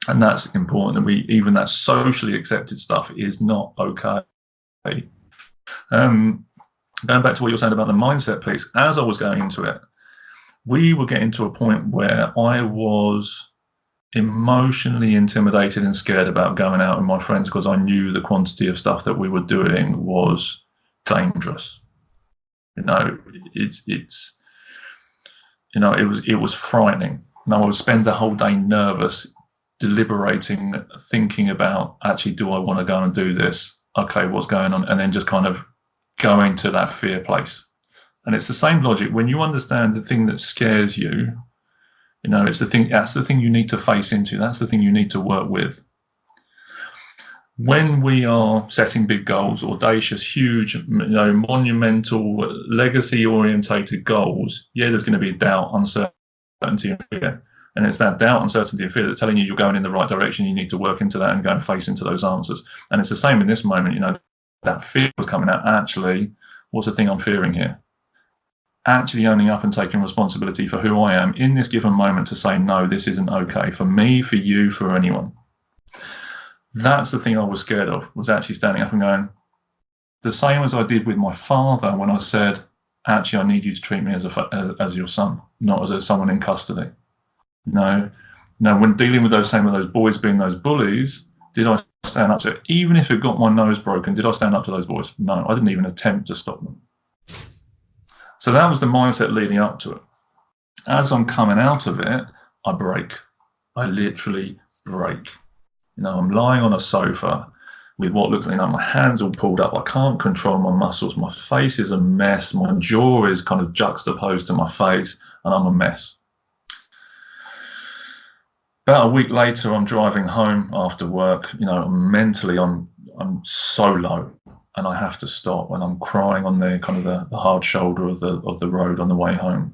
And that's important. And even that socially accepted stuff is not okay. Going back to what you're saying about the mindset piece, as I was going into it, we were getting to a point where I was emotionally intimidated and scared about going out with my friends, because I knew the quantity of stuff that we were doing was dangerous. It was frightening. I would spend the whole day nervous, deliberating, thinking about, actually, do I want to go and do this? Okay, what's going on? And then just kind of going to that fear place. And it's the same logic. When you understand the thing that scares you, it's the thing. That's the thing you need to face into. That's the thing you need to work with. When we are setting big goals, audacious, huge, monumental, legacy-orientated goals, there's going to be doubt, uncertainty, and fear. And it's that doubt, uncertainty, and fear that's telling you you're going in the right direction. You need to work into that and go and face into those answers. And it's the same in this moment. That fear was coming out. Actually, what's the thing I'm fearing here? Actually owning up and taking responsibility for who I am in this given moment to say, no, this isn't okay for me, for you, for anyone. That's the thing I was scared of, was actually standing up and going, the same as I did with my father when I said, actually, I need you to treat me as your son, not as someone in custody. No, when dealing with those boys being those bullies, did I stand up to it? Even if it got my nose broken, did I stand up to those boys? No, I didn't even attempt to stop them. So that was the mindset leading up to it. As I'm coming out of it, I break. I literally break. I'm lying on a sofa with what looks like, my hands all pulled up. I can't control my muscles. My face is a mess. My jaw is kind of juxtaposed to my face, and I'm a mess. About a week later, I'm driving home after work. Mentally, I'm so low. And I have to stop, and I'm crying on the kind of the hard shoulder of the road on the way home.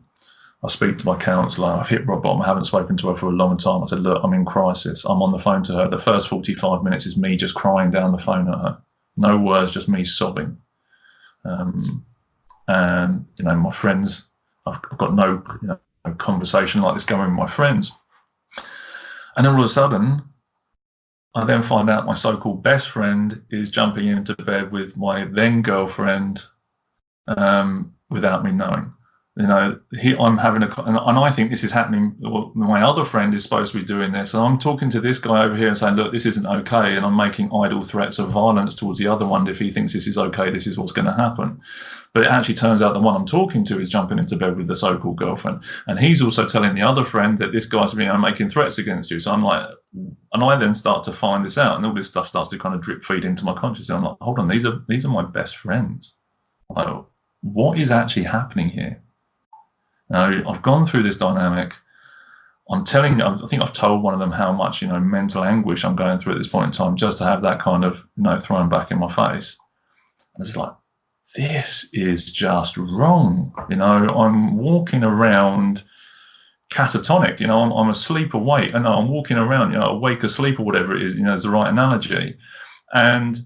I speak to my counsellor. I've hit rock bottom. I haven't spoken to her for a long time. I said, look, I'm in crisis. I'm on the phone to her. The first 45 minutes is me just crying down the phone at her. No words, just me sobbing. And my friends, I've got no conversation like this going with my friends. And then all of a sudden, I then find out my so-called best friend is jumping into bed with my then girlfriend without me knowing. You know, I'm having and I think this is happening. Well, my other friend is supposed to be doing this, and I'm talking to this guy over here and saying, look, this isn't okay, and I'm making idle threats of violence towards the other one. If he thinks this is okay, this is what's going to happen. But it actually turns out the one I'm talking to is jumping into bed with the so-called girlfriend, and he's also telling the other friend that this guy's been making threats against you. So I'm like, and I then start to find this out, and all this stuff starts to kind of drip feed into my consciousness. I'm like, hold on, these are my best friends. Like, what is actually happening here? Now, I've gone through this dynamic. I'm telling you, I think I've told one of them how much, mental anguish I'm going through at this point in time, just to have that kind of, thrown back in my face. I was just like, this is just wrong. I'm walking around catatonic. I'm asleep awake. And I'm walking around, awake asleep or whatever it is, is the right analogy. And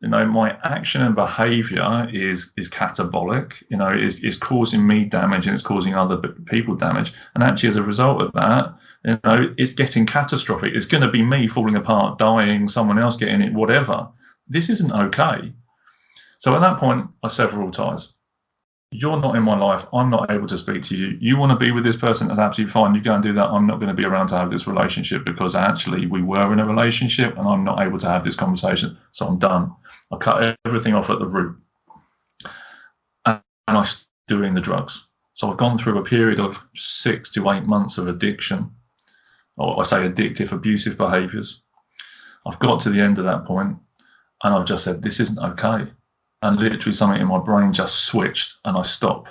my action and behavior is catabolic, is causing me damage, and it's causing other people damage. And actually, as a result of that, it's getting catastrophic. It's going to be me falling apart, dying, someone else getting it, whatever. This isn't okay. So at that point, I sever all ties. You're not in my life. I'm not able to speak to you. You want to be with this person, that's absolutely fine. You go and do that. I'm not going to be around to have this relationship, because actually we were in a relationship and I'm not able to have this conversation. So I'm done. I cut everything off at the root. And I'm doing the drugs. So I've gone through a period of 6 to 8 months of addiction, or I say addictive, abusive behaviors. I've got to the end of that point and I've just said, this isn't okay. And literally something in my brain just switched and I stopped.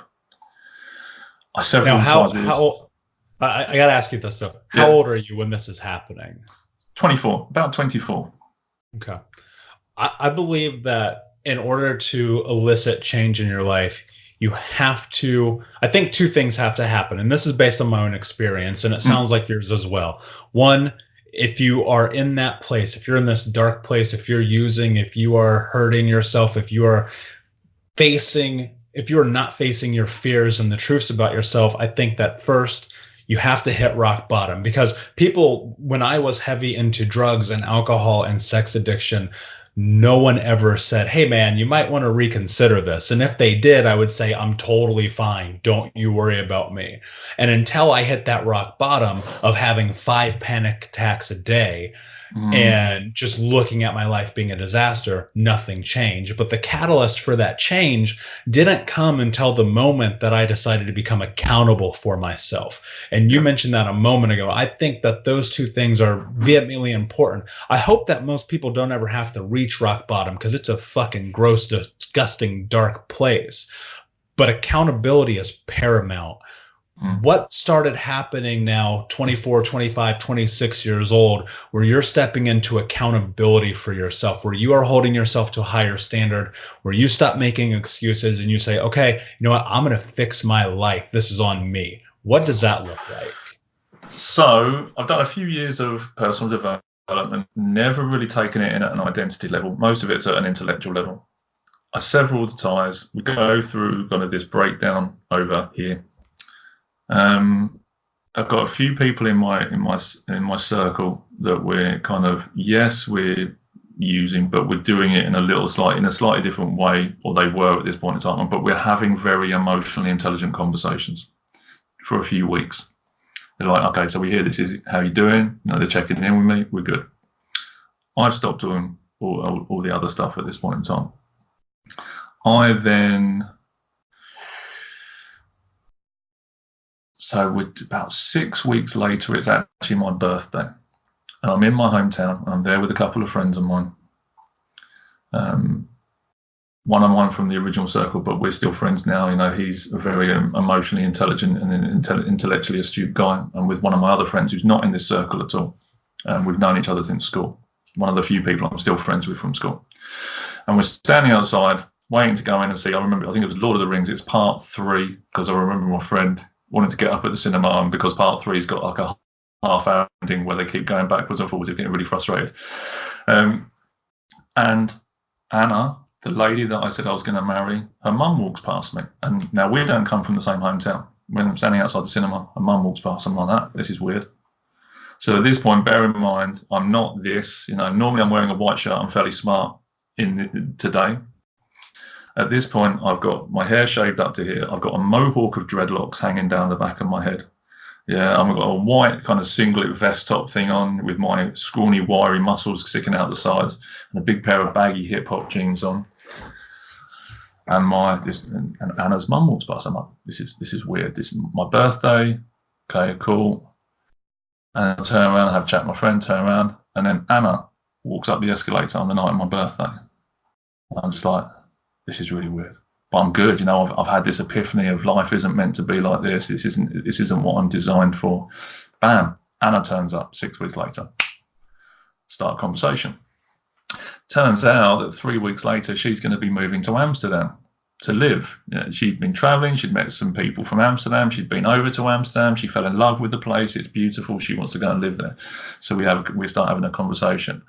I several times. I got to ask you this though. How old are you when this is happening? 24, about 24. Okay. I believe that in order to elicit change in your life, you have to, I think 2 things have to happen. And this is based on my own experience, and it sounds like yours as well. One, if you are in that place, if you're in this dark place, if you're using, if you are hurting yourself, if you are not facing your fears and the truths about yourself, I think that first you have to hit rock bottom. Because people, when I was heavy into drugs and alcohol and sex addiction, no one ever said, hey man, you might want to reconsider this. And if they did, I would say, I'm totally fine. Don't you worry about me. And until I hit that rock bottom of having 5 panic attacks a day and just looking at my life being a disaster, nothing changed. But the catalyst for that change didn't come until the moment that I decided to become accountable for myself. And you mentioned that a moment ago. I think that those 2 things are vehemently important. I hope that most people don't ever have to reach rock bottom, because it's a fucking gross, disgusting, dark place. But accountability is paramount. What started happening now, 24, 25, 26 years old, where you're stepping into accountability for yourself, where you are holding yourself to a higher standard, where you stop making excuses and you say, okay, you know what, I'm going to fix my life. This is on me. What does that look like? So I've done a few years of personal development, never really taken it in at an identity level. Most of it's at an intellectual level. I sever all the ties. We go through kind of this breakdown over here. I've got a few people in my circle that we're kind of, yes, we're using, but we're doing it in a slightly different way, or they were at this point in time. But we're having very emotionally intelligent conversations for a few weeks. They're like, okay, so we hear this is how you doing. They're checking in with me. We're good. I've stopped doing all the other stuff at this point in time. So about 6 weeks later, it's actually my birthday. And I'm in my hometown, and I'm there with a couple of friends of mine. One from the original circle, but we're still friends now. He's a very emotionally intelligent and intellectually astute guy. And with one of my other friends who's not in this circle at all. We've known each other since school. One of the few people I'm still friends with from school. And we're standing outside, waiting to go in and see. I think it was Lord of the Rings. It's part 3, because I remember my friend wanted to get up at the cinema, and because part 3's got like a half-hour ending where they keep going backwards and forwards, it's getting really frustrated. And Anna, the lady that I said I was going to marry, her mum walks past me. And now we don't come from the same hometown. When I'm standing outside the cinema, her mum walks past, I'm like, this is weird. So at this point, bear in mind, I'm not this. Normally I'm wearing a white shirt. I'm fairly smart today. At this point, I've got my hair shaved up to here. I've got a mohawk of dreadlocks hanging down the back of my head. Yeah, I've got a white kind of singlet vest top thing on with my scrawny, wiry muscles sticking out the sides, and a big pair of baggy hip hop jeans on. And and Anna's mum walks past. I'm like, this is weird. This is my birthday. Okay, cool. And I turn around, I have a chat with my friend, turn around, and then Anna walks up the escalator on the night of my birthday. I'm just like, this is really weird. But I'm good, you know. I've had this epiphany of life isn't meant to be like this. This isn't what I'm designed for. Bam, Anna turns up 6 weeks later. Start a conversation. Turns out that 3 weeks later, she's going to be moving to Amsterdam to live. You know, she'd been traveling. She'd met some people from Amsterdam. She'd been over to Amsterdam. She fell in love with the place. It's beautiful. She wants to go and live there. So we start having a conversation.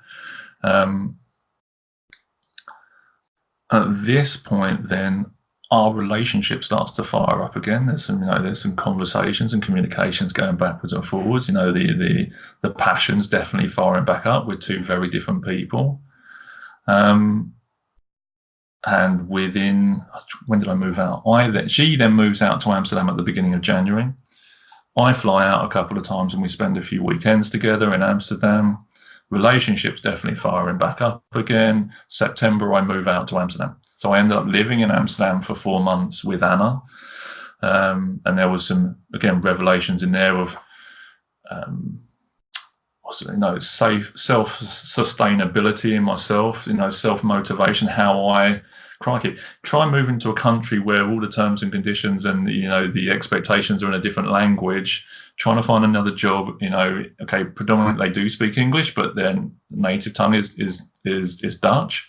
At this point, then our relationship starts to fire up again. There's some conversations and communications going backwards and forwards. You know, the passion's definitely firing back up. We're two very different people. And within, when did I move out? She then moves out to Amsterdam at the beginning of January. I fly out a couple of times and we spend a few weekends together in Amsterdam. Relationships definitely firing back up again. September, I move out to Amsterdam. So I ended up living in Amsterdam for 4 months with Anna. And there was some, again, revelations in there of safe self-sustainability in myself, self-motivation, how I try moving to a country where all the terms and conditions and the expectations are in a different language, trying to find another job, okay, predominantly they do speak English, but their native tongue is Dutch.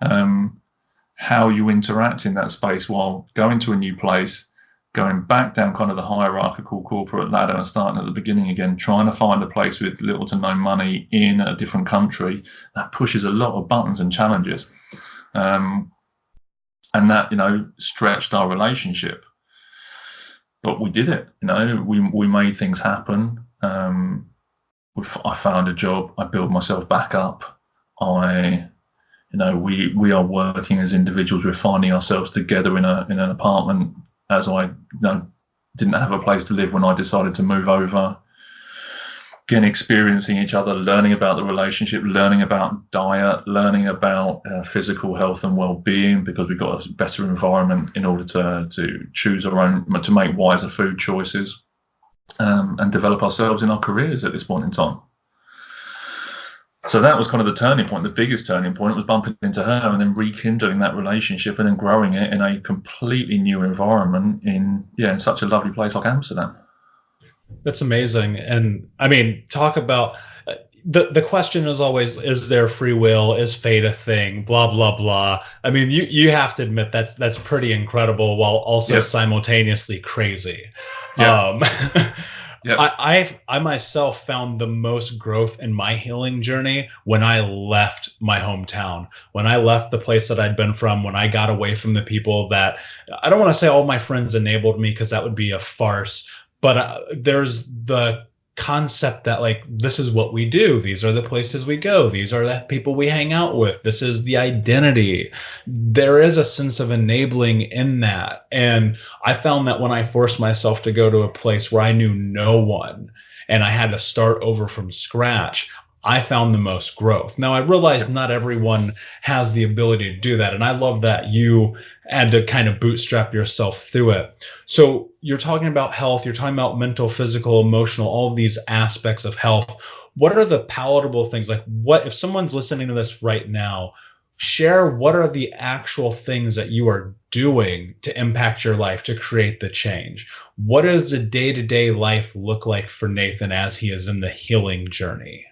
How you interact in that space while going to a new place, going back down kind of the hierarchical corporate ladder and starting at the beginning again, trying to find a place with little to no money in a different country, that pushes a lot of buttons and challenges. And that, stretched our relationship. But we did it, we made things happen. I found a job, I built myself back up. We are working as individuals, we're finding ourselves together in an apartment, as I didn't have a place to live when I decided to move over. Again, experiencing each other, learning about the relationship, learning about diet, learning about physical health and well-being, because we've got a better environment in order to choose our own, to make wiser food choices, and develop ourselves in our careers at this point in time. So that was kind of the turning point. The biggest turning point was bumping into her and then rekindling that relationship and then growing it in a completely new environment in such a lovely place like Amsterdam. That's amazing. And I mean, talk about the question is always, is there free will? Is fate a thing? Blah, blah, blah. I mean, you have to admit that's pretty incredible while also simultaneously crazy. Yep. Yep. I myself found the most growth in my healing journey when I left my hometown, when I left the place that I'd been from, when I got away from the people that, I don't want to say all my friends enabled me, because that would be a farce, but there's the concept that, like, this is what we do. These are the places we go. These are the people we hang out with. This is the identity. There is a sense of enabling in that. And I found that when I forced myself to go to a place where I knew no one and I had to start over from scratch, I found the most growth. Now, I realize not everyone has the ability to do that. And I love that you had to kind of bootstrap yourself through it. So you're talking about health, you're talking about mental, physical, emotional, all of these aspects of health. What are the palatable things? Like, what if someone's listening to this right now, share what are the actual things that you are doing to impact your life, to create the change? What does the day-to-day life look like for Nathan as he is in the healing journey?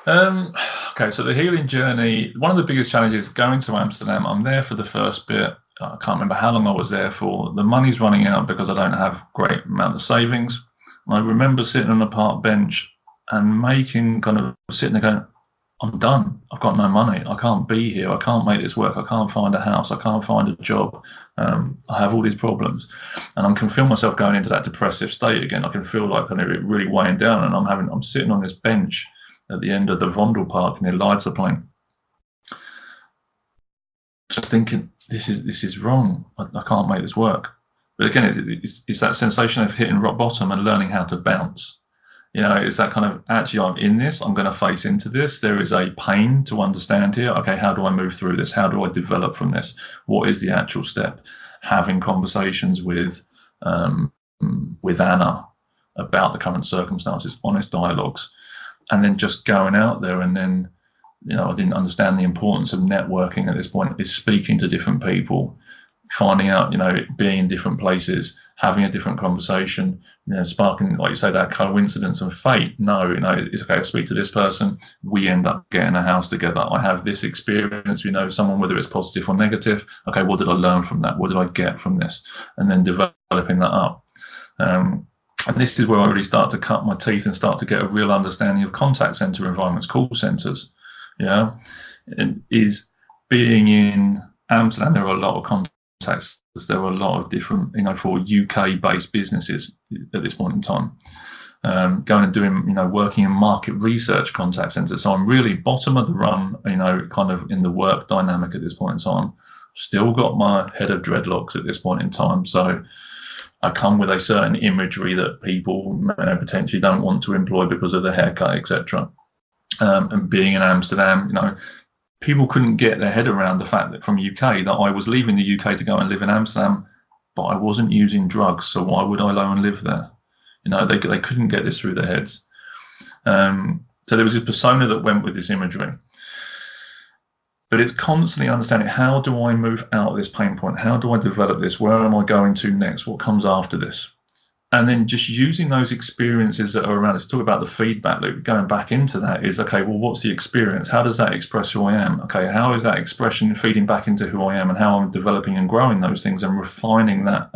Okay, so the healing journey, one of the biggest challenges going to Amsterdam, I'm there for the first bit. I can't remember how long I was there for. The money's running out because I don't have a great amount of savings. I remember sitting on a park bench and sitting there going, I'm done. I've got no money. I can't be here. I can't make this work. I can't find a house. I can't find a job. I have all these problems. And I can feel myself going into that depressive state again. I can feel like kind of really weighing down, and I'm sitting on this bench at the end of the Vondelpark, and the lights are playing. just thinking, this is wrong. I can't make this work. But again, it's that sensation of hitting rock bottom and learning how to bounce. It's that kind of, actually, I'm in this, I'm going to face into this. There is a pain to understand here. Okay, how do I move through this? How do I develop from this? What is the actual step? Having conversations with Anna about the current circumstances, honest dialogues, and then just going out there. And then, I didn't understand the importance of networking at this point, is speaking to different people, finding out, being in different places, having a different conversation, sparking, like you say, that coincidence of fate. No, it's okay, I speak to this person, we end up getting a house together. I have this experience, someone, whether it's positive or negative. Okay, what did I learn from that? What did I get from this? And then developing that up. And this is where I really start to cut my teeth and start to get a real understanding of contact center environments, call centers. And is being in Amsterdam, there are a lot of contacts. There are a lot of different, for UK-based businesses at this point in time. Going and doing, working in market research contact centers. So I'm really bottom of the run, kind of in the work dynamic at this point in time. Still got my head of dreadlocks at this point in time. So I come with a certain imagery that people potentially don't want to employ because of the haircut, etc. And being in Amsterdam, people couldn't get their head around the fact that from UK that I was leaving the UK to go and live in Amsterdam, but I wasn't using drugs. So why would I go and live there? They couldn't get this through their heads. So there was this persona that went with this imagery. But it's constantly understanding, how do I move out of this pain point? How do I develop this? Where am I going to next? What comes after this? And then just using those experiences that are around us. Talk about the feedback loop. Going back into that is, okay, well, what's the experience? How does that express who I am? Okay, how is that expression feeding back into who I am, and how I'm developing and growing those things and refining that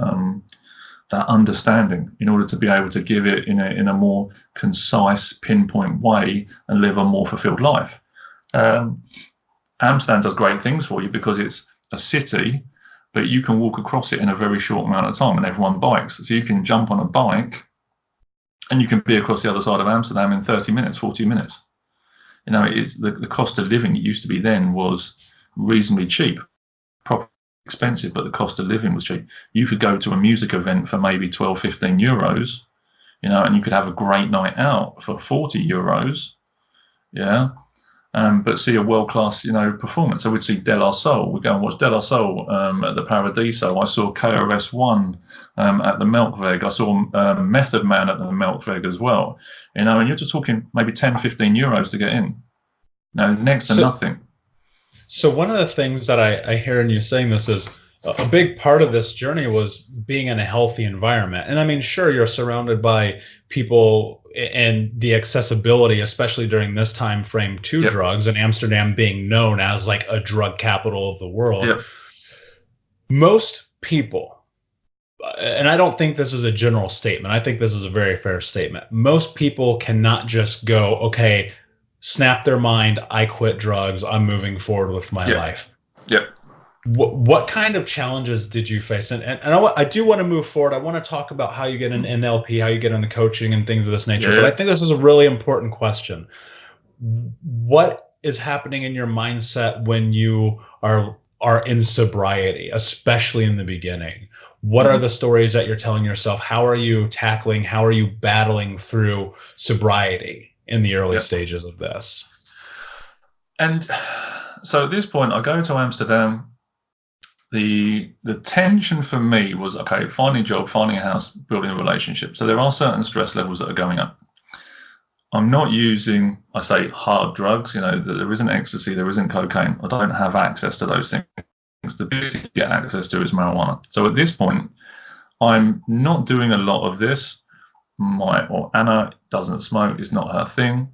that understanding in order to be able to give it in a more concise, pinpoint way and live a more fulfilled life. Amsterdam does great things for you because it's a city, but you can walk across it in a very short amount of time, and everyone bikes. So you can jump on a bike and you can be across the other side of Amsterdam in 30 minutes, 40 minutes. It's the cost of living, it used to be then, was reasonably cheap, proper expensive, but the cost of living was cheap. You could go to a music event for maybe 12, 15 euros, and you could have a great night out for 40 euros. Yeah. But see a world-class, performance. I would see De La Soul. We'd go and watch De La Soul at the Paradiso. I saw KRS-One at the Melkweg. I saw Method Man at the Melkweg as well. And you're just talking maybe 10, 15 euros to get in. Next to nothing. So one of the things that I hear in you saying this is a big part of this journey was being in a healthy environment. And I mean, sure, you're surrounded by people and the accessibility, especially during this time frame, to Yep. drugs, and Amsterdam being known as like a drug capital of the world. Yep. Most people, and I don't think this is a general statement, I think this is a very fair statement. Most people cannot just go, okay, snap their mind, I quit drugs, I'm moving forward with my Yep. life. Yep. What kind of challenges did you face? And I do want to move forward. I want to talk about how you get in NLP, how you get into coaching and things of this nature. Yeah. But I think this is a really important question. What is happening in your mindset when you are in sobriety, especially in the beginning? What are the stories that you're telling yourself? How are you battling through sobriety in the early stages of this? And so at this point, I go to Amsterdam. The tension for me was, okay, finding a job, finding a house, building a relationship. So there are certain stress levels that are going up. I'm not using, I say, hard drugs. There isn't ecstasy, there isn't cocaine. I don't have access to those things. The biggest you get access to is marijuana. So at this point, I'm not doing a lot of this. Anna doesn't smoke, it's not her thing.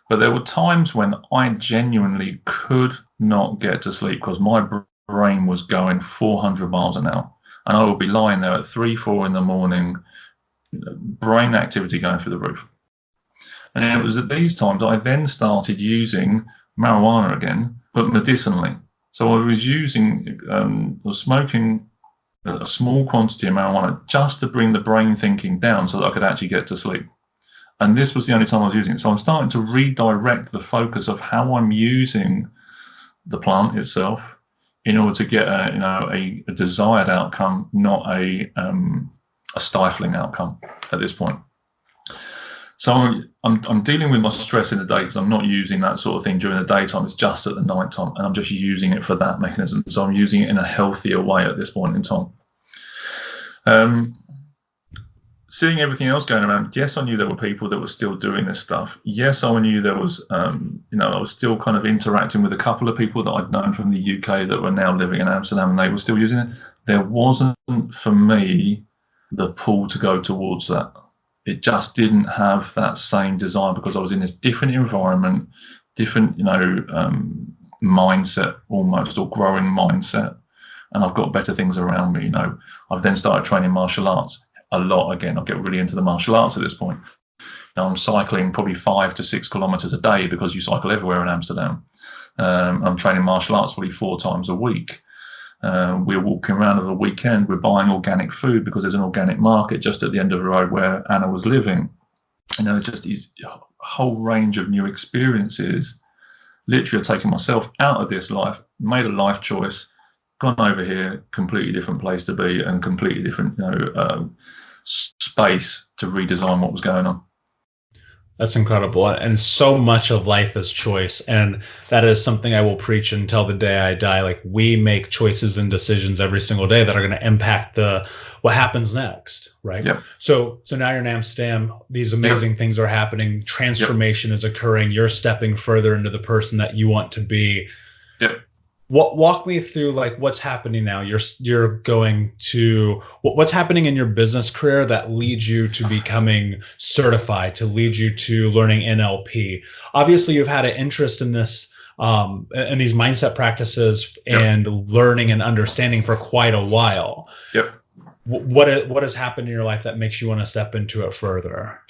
But there were times when I genuinely could not get to sleep because my brain was going 400 miles an hour. And I would be lying there at 3, 4 in the morning, brain activity going through the roof. And it was at these times I then started using marijuana again, but medicinally. So I was smoking a small quantity of marijuana just to bring the brain thinking down so that I could actually get to sleep. And this was the only time I was using it. So I'm starting to redirect the focus of how I'm using the plant itself in order to get a desired outcome, not a stifling outcome at this point. So I'm dealing with my stress in the day because I'm not using that sort of thing during the daytime. It's just at the nighttime, and I'm just using it for that mechanism. So I'm using it in a healthier way at this point in time. Seeing everything else going around, yes, I knew there were people that were still doing this stuff. Yes, I knew there was, I was still kind of interacting with a couple of people that I'd known from the UK that were now living in Amsterdam, and they were still using it. There wasn't, for me, the pull to go towards that. It just didn't have that same desire because I was in this different environment, different, mindset almost, or growing mindset. And I've got better things around me, I've then started training martial arts a lot again. I'll get really into the martial arts at this point. Now I'm cycling probably 5 to 6 kilometers a day because you cycle everywhere in Amsterdam. I'm training martial arts probably 4 times a week. We're walking around over the weekend. We're buying organic food because there's an organic market just at the end of the road where Anna was living. Just these whole range of new experiences. Literally taking myself out of this life, made a life choice, gone over here, completely different place to be, and completely different, space to redesign what was going on. That's incredible. And so much of life is choice. And that is something I will preach until the day I die. Like, we make choices and decisions every single day that are going to impact what happens next. Right. Yep. So now you're in Amsterdam. These amazing things are happening. Transformation is occurring. You're stepping further into the person that you want to be. Yep. Walk me through what's happening now. You're going to what's happening in your business career that leads you to becoming certified, to lead you to learning NLP. Obviously, you've had an interest in this, in these mindset practices and learning and understanding for quite a while. Yep. What has happened in your life that makes you want to step into it further?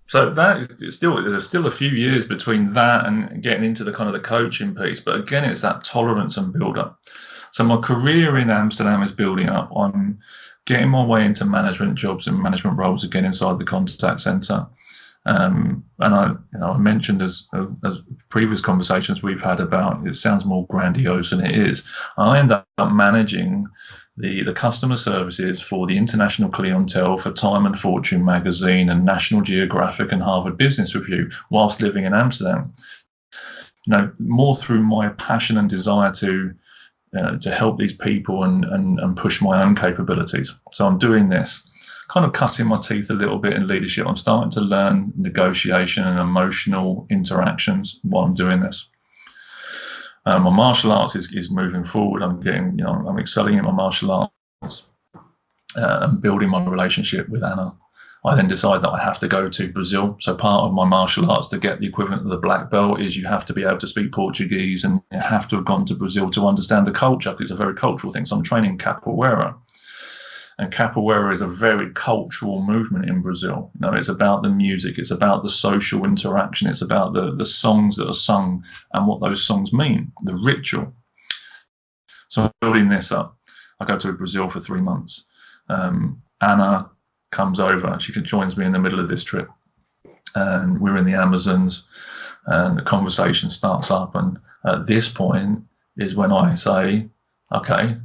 So there's still a few years between that and getting into the kind of the coaching piece. But again, it's that tolerance and build up. So my career in Amsterdam is building up. I'm getting my way into management jobs and management roles again inside the contact center. And I mentioned as previous conversations we've had about, it sounds more grandiose than it is. I end up managing the customer services for the international clientele for Time and Fortune magazine and National Geographic and Harvard Business Review whilst living in Amsterdam. More through my passion and desire to help these people and push my own capabilities. So I'm doing this, kind of cutting my teeth a little bit in leadership. I'm starting to learn negotiation and emotional interactions while I'm doing this. My martial arts is moving forward. I'm excelling in my martial arts and building my relationship with Anna. I then decide that I have to go to Brazil. So part of my martial arts to get the equivalent of the black belt is you have to be able to speak Portuguese and you have to have gone to Brazil to understand the culture, because it's a very cultural thing. So I'm training capoeira. And capoeira is a very cultural movement in Brazil. It's about the music, it's about the social interaction, it's about the songs that are sung and what those songs mean, the ritual. So I'm building this up. I go to Brazil for 3 months. Anna comes over, she joins me in the middle of this trip. And we're in the Amazons and the conversation starts up. And at this point is when I say, okay, do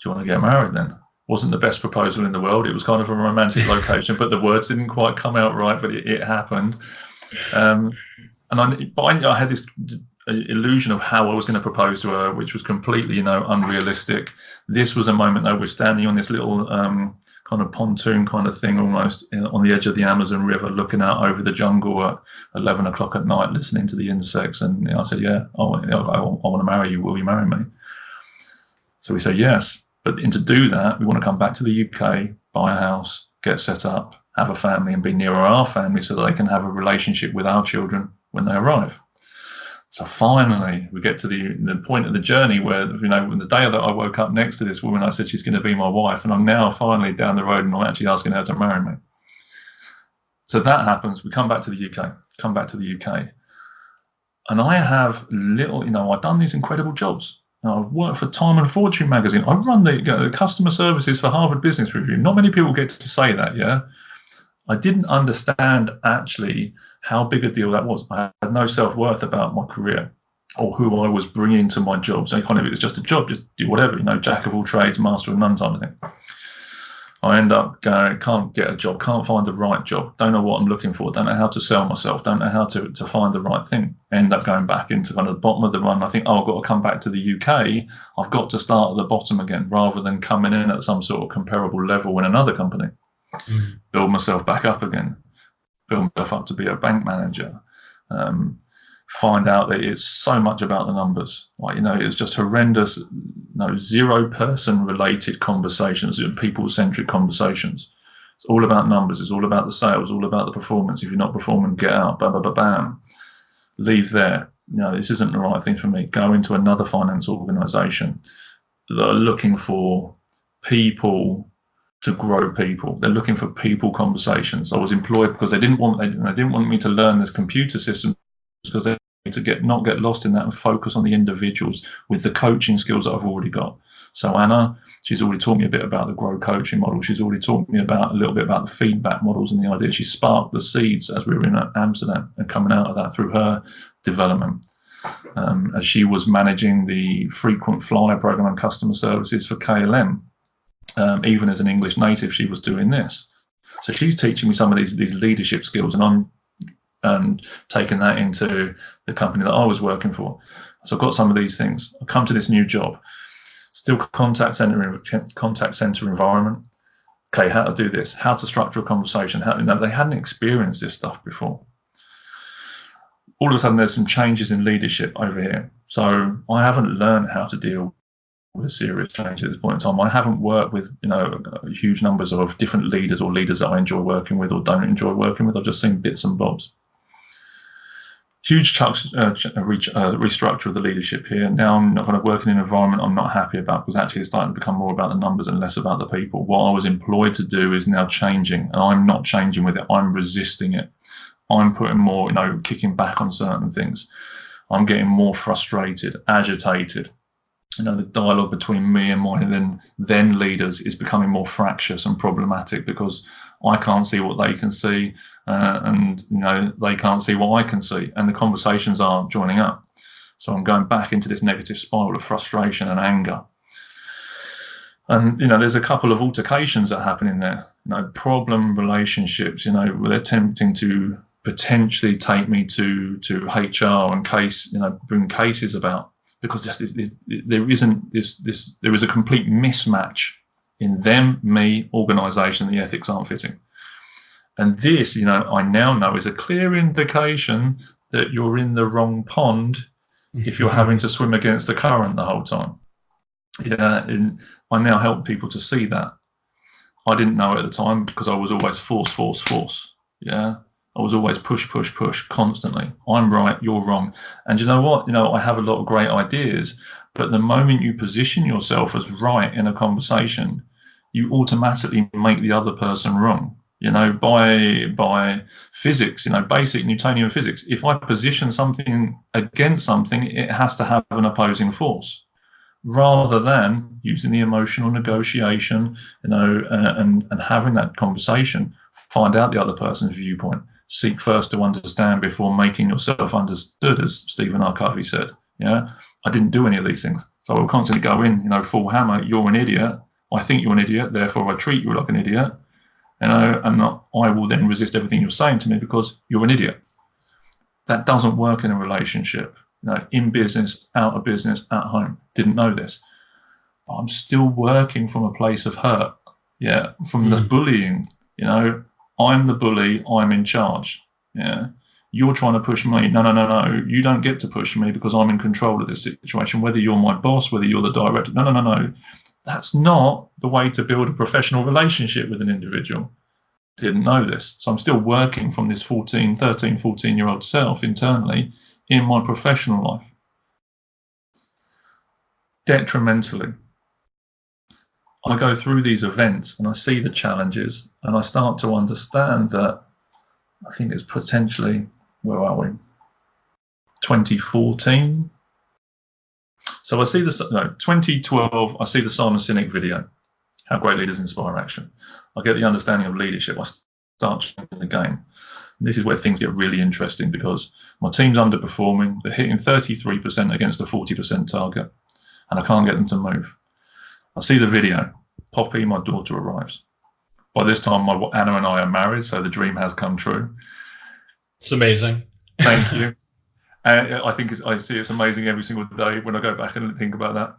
you want to get married then? Wasn't the best proposal in the world. It was kind of a romantic location, but the words didn't quite come out right, but it happened. And I had this illusion of how I was going to propose to her, which was completely, unrealistic. This was a moment though, we're standing on this little kind of pontoon kind of thing almost on the edge of the Amazon River, looking out over the jungle at 11 o'clock at night, listening to the insects. And I said, yeah, I want to marry you. Will you marry me? So we said, yes. But to do that, we want to come back to the UK, buy a house, get set up, have a family and be nearer our family so that they can have a relationship with our children when they arrive. So finally, we get to the point of the journey where, when the day that I woke up next to this woman, I said, she's going to be my wife. And I'm now finally down the road and I'm actually asking her to marry me. So that happens. We come back to the UK. And I have I've done these incredible jobs. I've worked for Time and Fortune magazine. I run the customer services for Harvard Business Review. Not many people get to say that, yeah? I didn't understand actually how big a deal that was. I had no self-worth about my career. or who I was bringing to my job. So kind of, it's just a job, just do whatever, jack of all trades, master of none type of thing. I end up going, can't get a job, can't find the right job, don't know what I'm looking for, don't know how to sell myself, don't know how to find the right thing. End up going back into kind of the bottom of the run. I think, I've got to come back to the UK. I've got to start at the bottom again, rather than coming in at some sort of comparable level in another company. Build myself back up again, build myself up to be a bank manager. Find out that it's so much about the numbers. It's just horrendous. Zero person related conversations, people-centric conversations. It's all about numbers. It's all about the sales, all about the performance. If you're not performing, get out, bam. Leave there. This isn't the right thing for me. Go into another finance organization that are looking for people to grow people. They're looking for people conversations. I was employed because they didn't want me to learn this computer system, because they need to not get lost in that and focus on the individuals with the coaching skills that I've already got. So Anna, she's already taught me a bit about the grow coaching model. She's already taught me a little bit about the feedback models and the idea. She sparked the seeds as we were in Amsterdam, and coming out of that through her development. As she was managing the frequent flyer program and customer services for KLM, even as an English native, she was doing this. So she's teaching me some of these leadership skills, and I'm taking that into the company that I was working for. So I've got some of these things. I come to this new job, still contact center environment. Okay, how to do this, how to structure a conversation. They hadn't experienced this stuff before. All of a sudden, there's some changes in leadership over here. So I haven't learned how to deal with serious change at this point in time. I haven't worked with huge numbers of different leaders, or leaders that I enjoy working with or don't enjoy working with. I've just seen bits and bobs. Huge restructure of the leadership here. Now I'm not kind of working in an environment I'm not happy about, because actually it's starting to become more about the numbers and less about the people. What I was employed to do is now changing, and I'm not changing with it. I'm resisting it. I'm putting more, kicking back on certain things. I'm getting more frustrated, agitated. The dialogue between me and my then leaders is becoming more fractious and problematic, because I can't see what they can see, and they can't see what I can see, and the conversations aren't joining up. So I'm going back into this negative spiral of frustration and anger. And there's a couple of altercations that happen in there. Problem relationships. Where they're attempting to potentially take me to HR and bring cases about. Because there is a complete mismatch in them, me, organisation. The ethics aren't fitting, and this, I now know, is a clear indication that you're in the wrong pond if you're having to swim against the current the whole time. And I now help people to see that. I didn't know at the time, because I was always force. I was always push constantly. I'm right, you're wrong. And you know what? I have a lot of great ideas, but the moment you position yourself as right in a conversation, you automatically make the other person wrong. By physics, basic Newtonian physics. If I position something against something, it has to have an opposing force, rather than using the emotional negotiation, and having that conversation, find out the other person's viewpoint. Seek first to understand before making yourself understood, as Stephen R. Covey said. I didn't do any of these things. So I will constantly go in, full hammer, you're an idiot. I think you're an idiot, therefore I treat you like an idiot. I will then resist everything you're saying to me because you're an idiot. That doesn't work in a relationship. In business, out of business, at home. Didn't know this. But I'm still working from a place of hurt. From the bullying, I'm the bully, I'm in charge. You're trying to push me. No. You don't get to push me, because I'm in control of this situation, whether you're my boss, whether you're the director. No. That's not the way to build a professional relationship with an individual. Didn't know this. So I'm still working from this 13, 14-year-old self internally in my professional life. Detrimentally. I go through these events and I see the challenges, and I start to understand that I think it's potentially, where are we? 2014. So I see 2012, I see the Simon Sinek video, How Great Leaders Inspire Action. I get the understanding of leadership. I start changing the game. This is where things get really interesting because my team's underperforming. They're hitting 33% against a 40% target, and I can't get them to move. I see the video. Poppy, my daughter, arrives. By this time, Anna and I are married, so the dream has come true. It's amazing. Thank you. I think I see it's amazing every single day when I go back and think about that.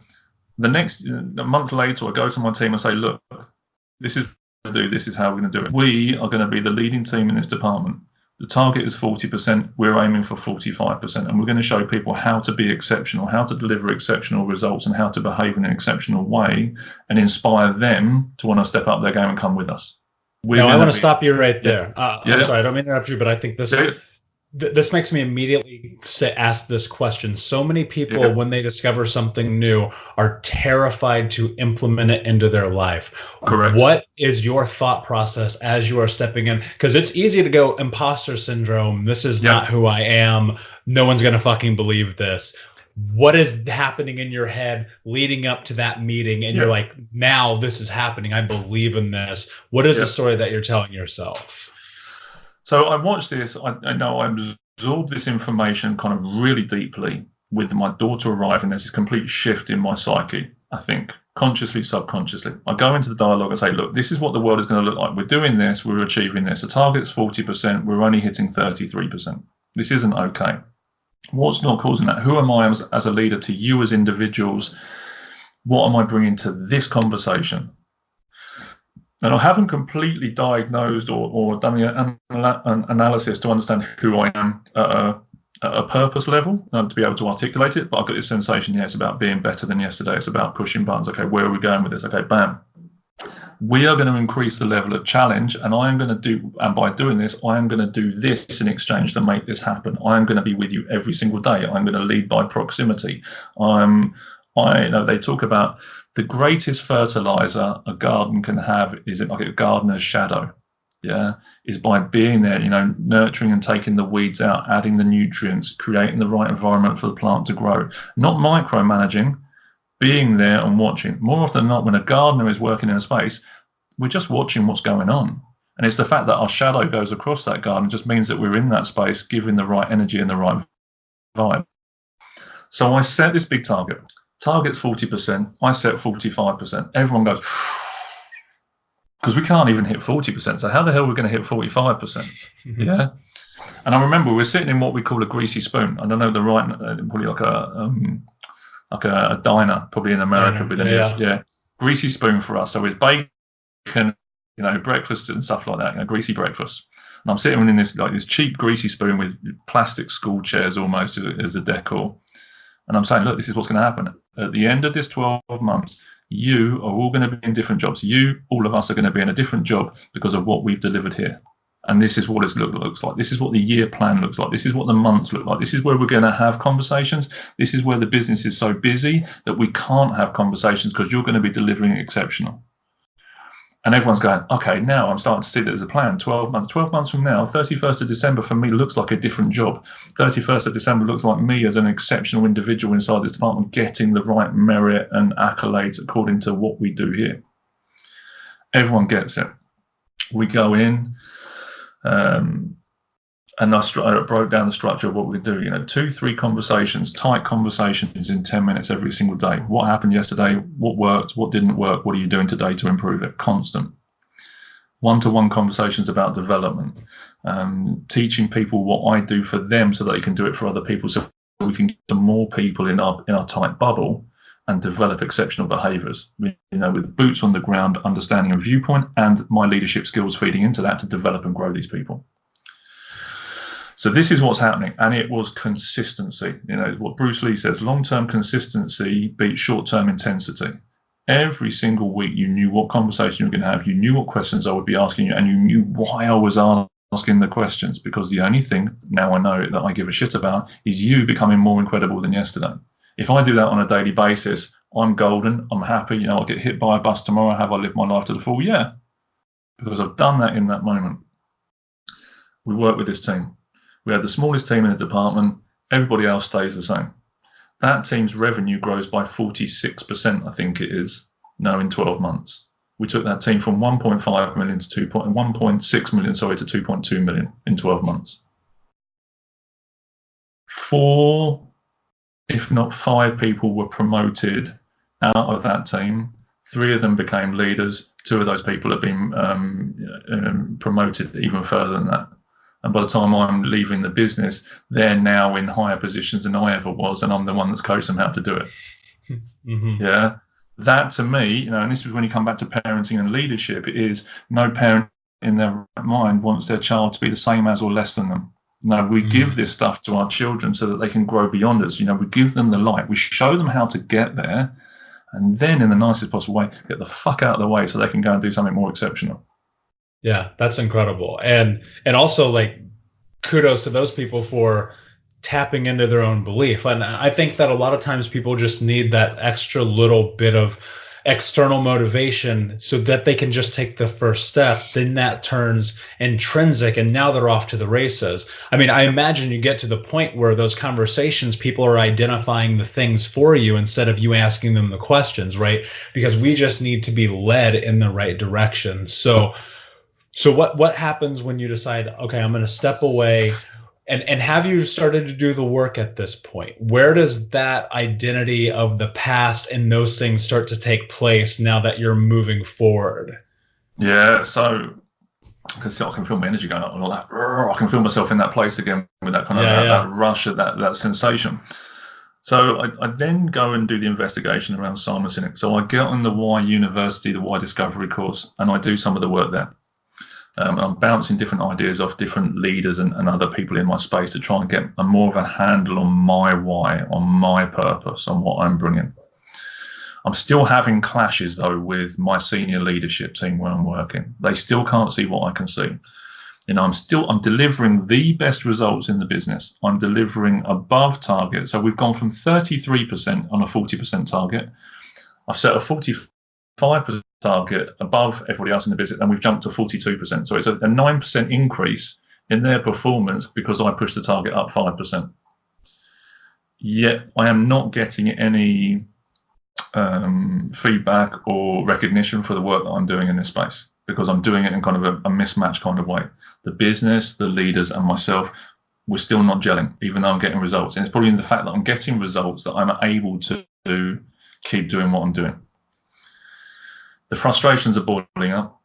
A month later, I go to my team and say, look, this is what we're going to do. This is how we're going to do it. We are going to be the leading team in this department. The target is 40%. We're aiming for 45%. And we're going to show people how to be exceptional, how to deliver exceptional results, and how to behave in an exceptional way and inspire them to want to step up their game and come with us. Now, I want to stop you right there. I'm sorry, I don't mean to interrupt you, but I think this... This makes me immediately ask this question. So many people, when they discover something new, are terrified to implement it into their life. Correct. What is your thought process as you are stepping in? Because it's easy to go imposter syndrome. This is not who I am. No one's going to fucking believe this. What is happening in your head leading up to that meeting? And you're like, now this is happening. I believe in this. What is the story that you're telling yourself? So I watched this. I know I absorbed this information kind of really deeply with my daughter arriving. There's this complete shift in my psyche, I think, consciously, subconsciously. I go into the dialogue and say, look, this is what the world is going to look like. We're doing this. We're achieving this. The target's 40%. We're only hitting 33%. This isn't okay. What's not causing that? Who am I as a leader to you as individuals? What am I bringing to this conversation? And I haven't completely diagnosed or done an analysis to understand who I am at a purpose level to be able to articulate it. But I've got this sensation, it's about being better than yesterday. It's about pushing buttons. Okay, where are we going with this? Okay, bam. We are going to increase the level of challenge, and by doing this, I am going to do this in exchange to make this happen. I am going to be with you every single day. I'm going to lead by proximity. They talk about the greatest fertilizer a garden can have is like a gardener's shadow. Is by being there, nurturing and taking the weeds out, adding the nutrients, creating the right environment for the plant to grow. Not micromanaging, being there and watching. More often than not, when a gardener is working in a space, we're just watching what's going on. And it's the fact that our shadow goes across that garden just means that we're in that space, giving the right energy and the right vibe. So I set this big target. Target's 40%. I set 45%. Everyone goes, because we can't even hit 40%. So how the hell are we going to hit 45%? Yeah. And I remember we're sitting in what we call a greasy spoon. I don't know the right, probably like a diner, probably in America. Greasy spoon for us. So it's bacon, breakfast and stuff like that, greasy breakfast. And I'm sitting in this cheap greasy spoon with plastic school chairs almost as the decor. And I'm saying, look, this is what's going to happen. At the end of this 12 months, you are all going to be in different jobs. All of us are going to be in a different job because of what we've delivered here. And this is what it looks like. This is what the year plan looks like. This is what the months look like. This is where we're going to have conversations. This is where the business is so busy that we can't have conversations because you're going to be delivering exceptional. And everyone's going, okay, now I'm starting to see that there's a plan. 12 months from now, 31st of December for me looks like a different job. 31st of December looks like me as an exceptional individual inside this department getting the right merit and accolades according to what we do here. Everyone gets it. We go in, and I broke down the structure of what we do. 2-3 conversations, tight conversations in 10 minutes every single day. What happened yesterday? What worked? What didn't work? What are you doing today to improve it? Constant. One-to-one conversations about development, teaching people what I do for them so that they can do it for other people, so we can get to more people in our tight bubble and develop exceptional behaviors. With boots on the ground, understanding and viewpoint, and my leadership skills feeding into that to develop and grow these people. So this is what's happening, and it was consistency. What Bruce Lee says, long-term consistency beats short-term intensity. Every single week you knew what conversation you were going to have, you knew what questions I would be asking you, and you knew why I was asking the questions, because the only thing, now I know it, that I give a shit about is you becoming more incredible than yesterday. If I do that on a daily basis, I'm golden, I'm happy, I'll get hit by a bus tomorrow, have I lived my life to the full? Yeah, because I've done that in that moment. We work with this team. We had the smallest team in the department. Everybody else stays the same. That team's revenue grows by 46%, I think it is, now in 12 months. we took that team from 1.5 million to 1.6 million, sorry, to 2.2 million in 12 months. 4, if not 5 people were promoted out of that team. 3 of them became leaders. 2 of those people have been promoted even further than that. And by the time I'm leaving the business, they're now in higher positions than I ever was, and I'm the one that's coached them how to do it. Mm-hmm. Yeah. That to me, and this is when you come back to parenting and leadership, it is no parent in their mind wants their child to be the same as or less than them. No, we give this stuff to our children so that they can grow beyond us. We give them the light. We show them how to get there, and then in the nicest possible way, get the fuck out of the way so they can go and do something more exceptional. Yeah, that's incredible. And also, like, kudos to those people for tapping into their own belief. And I think that a lot of times people just need that extra little bit of external motivation so that they can just take the first step. Then that turns intrinsic, and now they're off to the races. I mean, I imagine you get to the point where those conversations, people are identifying the things for you instead of you asking them the questions, right? Because we just need to be led in the right direction. So what happens when you decide, okay, I'm going to step away? And have you started to do the work at this point? Where does that identity of the past and those things start to take place now that you're moving forward? Yeah, so I can feel my energy going up and all that. I can feel myself in that place again with that kind of that rush, that sensation. So I then go and do the investigation around Simmonds. So I get on the Why University, the Why Discovery course, and I do some of the work there. I'm bouncing different ideas off different leaders and other people in my space to try and get more of a handle on my why, on my purpose, on what I'm bringing. I'm still having clashes, though, with my senior leadership team where I'm working. They still can't see what I can see. I'm delivering the best results in the business. I'm delivering above target. So we've gone from 33% on a 40% target. I've set a 45% target above everybody else in the business, and we've jumped to 42%. So it's a 9% increase in their performance because I pushed the target up 5%. Yet I am not getting any feedback or recognition for the work that I'm doing in this space, because I'm doing it in kind of a mismatch kind of way. The business, the leaders, and myself, we're still not gelling, even though I'm getting results. And it's probably in the fact that I'm getting results that I'm able to keep doing what I'm doing. The frustrations are boiling up.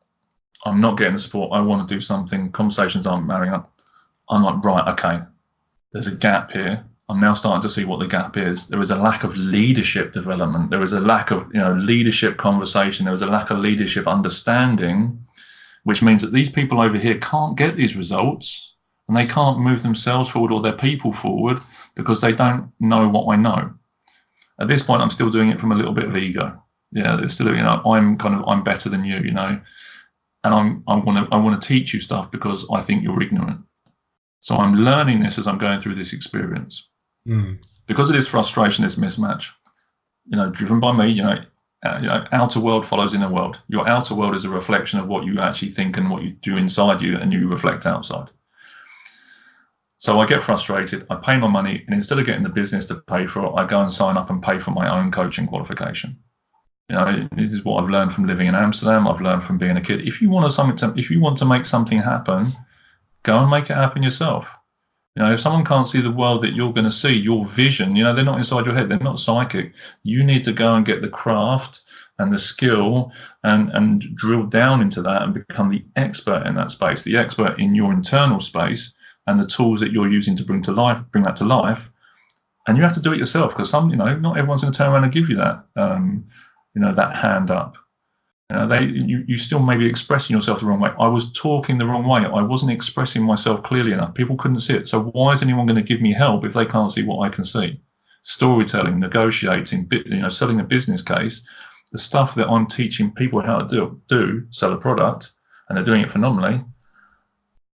I'm not getting the support. I want to do something. Conversations aren't marrying up. I'm like, right, okay, there's a gap here. I'm now starting to see what the gap is. There is a lack of leadership development. There is a lack of leadership conversation. There is a lack of leadership understanding, which means that these people over here can't get these results, and they can't move themselves forward or their people forward because they don't know what I know. At this point, I'm still doing it from a little bit of ego. Yeah, there's still, I'm better than you, and I want to teach you stuff because I think you're ignorant. So I'm learning this as I'm going through this experience. Because of this frustration, this mismatch, driven by me, outer world follows inner world. Your outer world is a reflection of what you actually think and what you do inside you, and you reflect outside. So I get frustrated, I pay my money, and instead of getting the business to pay for it, I go and sign up and pay for my own coaching qualification. This is what I've learned from living in Amsterdam. I've learned from being a kid. If you want to make something happen, go and make it happen yourself. If someone can't see the world that you're going to see, your vision, they're not inside your head. They're not psychic. You need to go and get the craft and the skill and drill down into that and become the expert in that space, the expert in your internal space and the tools that you're using to bring that to life. And you have to do it yourself, because not everyone's going to turn around and give you that, that hand up. You still may be expressing yourself the wrong way. I was talking the wrong way. I wasn't expressing myself clearly enough. People couldn't see it. So why is anyone going to give me help if they can't see what I can see? Storytelling, negotiating, selling a business case, the stuff that I'm teaching people how to do, sell a product, and they're doing it phenomenally.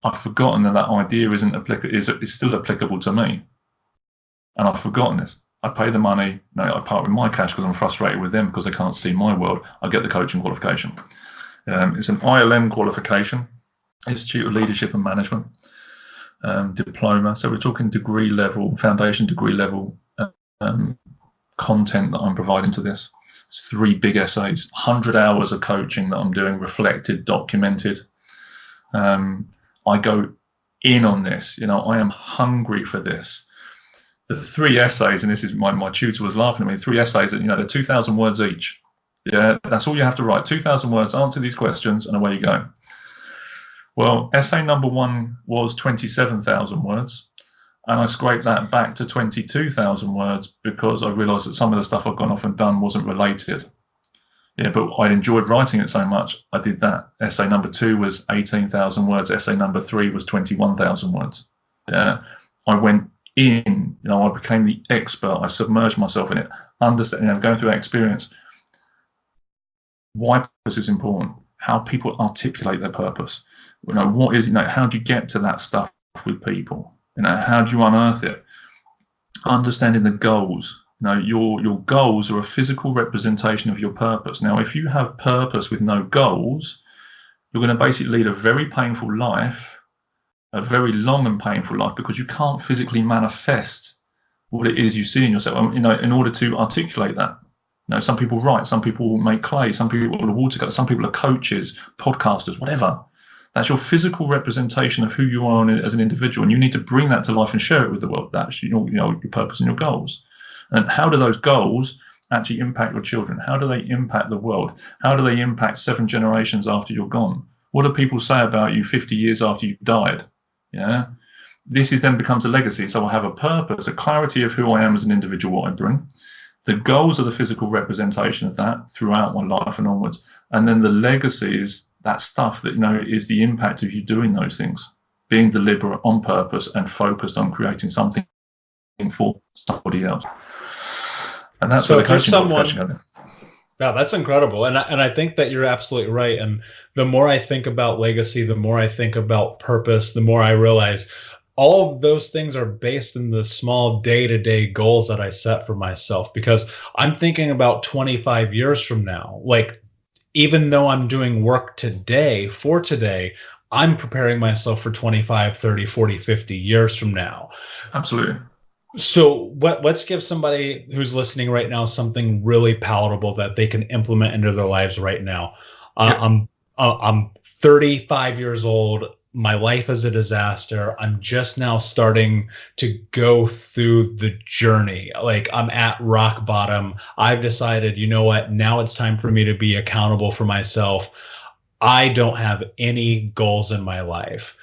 I've forgotten that idea is still applicable to me. And I've forgotten this. I pay the money. I part with my cash because I'm frustrated with them because they can't see my world. I get the coaching qualification. It's an ILM qualification, Institute of Leadership and Management diploma. So we're talking degree level, foundation degree level content that I'm providing to this. It's 3 big essays, 100 hours of coaching that I'm doing, reflected, documented. I go in on this. I am hungry for this. The 3 essays, and this is my tutor was laughing at me, 3 essays that, they're 2,000 words each. Yeah, that's all you have to write. 2,000 words, answer these questions, and away you go. Well, essay number 1 was 27,000 words. And I scraped that back to 22,000 words because I realized that some of the stuff I'd gone off and done wasn't related. Yeah, but I enjoyed writing it so much, I did that. Essay number 2 was 18,000 words. Essay number 3 was 21,000 words. Yeah, I went in, I became the expert. I submerged myself in it, understanding, going through that experience. Why purpose is important, how people articulate their purpose. What is, how do you get to that stuff with people? How do you unearth it? Understanding the goals. Your goals are a physical representation of your purpose. Now, if you have purpose with no goals, you're going to basically lead a very painful life, a very long and painful life, because you can't physically manifest what it is you see in yourself. In order to articulate that. Some people write, some people make clay, some people are watercolor, some people are coaches, podcasters, whatever. That's your physical representation of who you are as an individual, and you need to bring that to life and share it with the world. That's your purpose and your goals. And how do those goals actually impact your children? How do they impact the world? How do they impact 7 generations after you're gone? What do people say about you 50 years after you died? Yeah, this then becomes a legacy. So I have a purpose, a clarity of who I am as an individual, what I bring. The goals are the physical representation of that throughout my life and onwards. And then the legacy is that stuff that, is the impact of you doing those things, being deliberate, on purpose, and focused on creating something for somebody else. And that's where the coaching comes in. Yeah, that's incredible. And I think that you're absolutely right. And the more I think about legacy, the more I think about purpose, the more I realize all of those things are based in the small day-to-day goals that I set for myself, because I'm thinking about 25 years from now. Like, even though I'm doing work today for today, I'm preparing myself for 25, 30, 40, 50 years from now. Absolutely. So let's give somebody who's listening right now something really palatable that they can implement into their lives right now. I'm 35 years old. My life is a disaster. I'm just now starting to go through the journey. Like, I'm at rock bottom. I've decided, you know what? Now it's time for me to be accountable for myself. I don't have any goals in my life.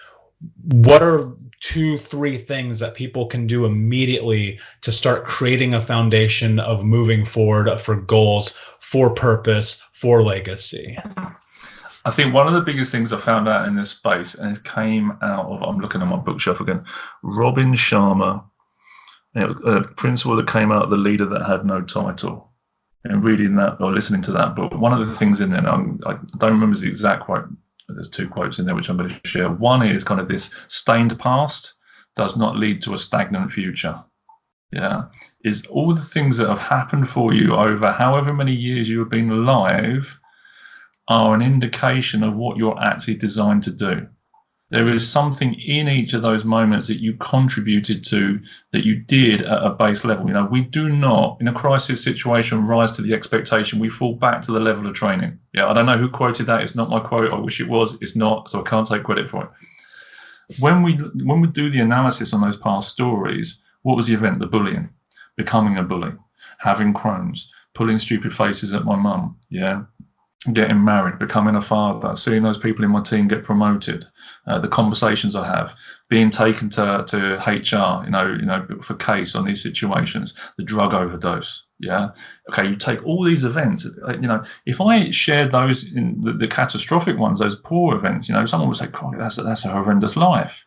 What are 2-3 things that people can do immediately to start creating a foundation of moving forward for goals, for purpose, for legacy? I think one of the biggest things I found out in this space, and it came out of, I'm looking at my bookshelf again, Robin Sharma, a principle that came out of The Leader That Had No Title. And reading that or listening to that book, one of the things in there, I don't remember the exact quote, there's 2 quotes in there which I'm going to share. One is kind of this: stained past does not lead to a stagnant future. Yeah, is all the things that have happened for you over however many years you have been alive are an indication of what you're actually designed to do. There is something in each of those moments that you contributed to, that you did at a base level. We do not, in a crisis situation, rise to the expectation. We fall back to the level of training. Yeah, I don't know who quoted that. It's not my quote. I wish it was. It's not, so I can't take credit for it. When we do the analysis on those past stories, what was the event? The bullying, becoming a bully, having Crohns, pulling stupid faces at my mum. Yeah. Getting married, becoming a father, seeing those people in my team get promoted, the conversations I have, being taken to HR, for case on these situations, the drug overdose. Yeah. Okay. You take all these events, if I shared those in the catastrophic ones, those poor events, someone would say, "God, that's a horrendous life."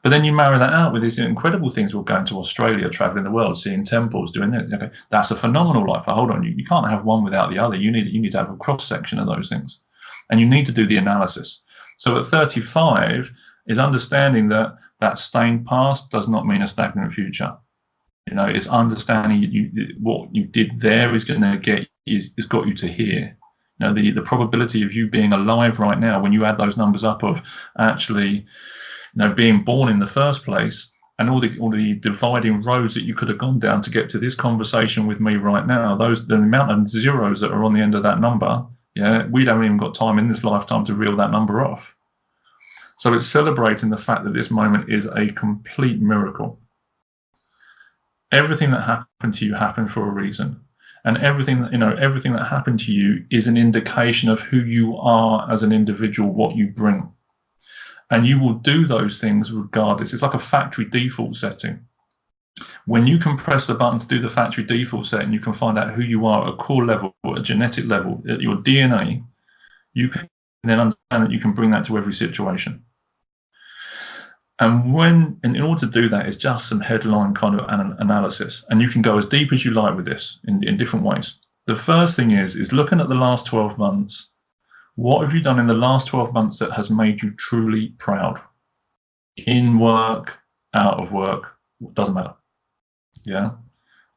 But then you marry that out with these incredible things. We're going to Australia, traveling the world, seeing temples, doing this. Okay, that's a phenomenal life. But hold on, you can't have one without the other. You need to have a cross section of those things, and you need to do the analysis. So at 35 is understanding that stained past does not mean a stagnant future. It's understanding what you did there is going to get is got you to here. The probability of you being alive right now, when you add those numbers up of actually being born in the first place, and all the dividing roads that you could have gone down to get to this conversation with me right now, the amount of zeros that are on the end of that number, yeah, we haven't even got time in this lifetime to reel that number off. So it's celebrating the fact that this moment is a complete miracle. Everything that happened to you happened for a reason. And everything that happened to you is an indication of who you are as an individual, what you bring. And you will do those things regardless. It's like a factory default setting. When you can press the button to do the factory default setting, you can find out who you are at a core level, at a genetic level, at your DNA. You can then understand that you can bring that to every situation. And in order to do that, it's just some headline kind of analysis. And you can go as deep as you like with this in different ways. The first thing is looking at the last 12 months. What have you done in the last 12 months that has made you truly proud? In work, out of work, doesn't matter. Yeah.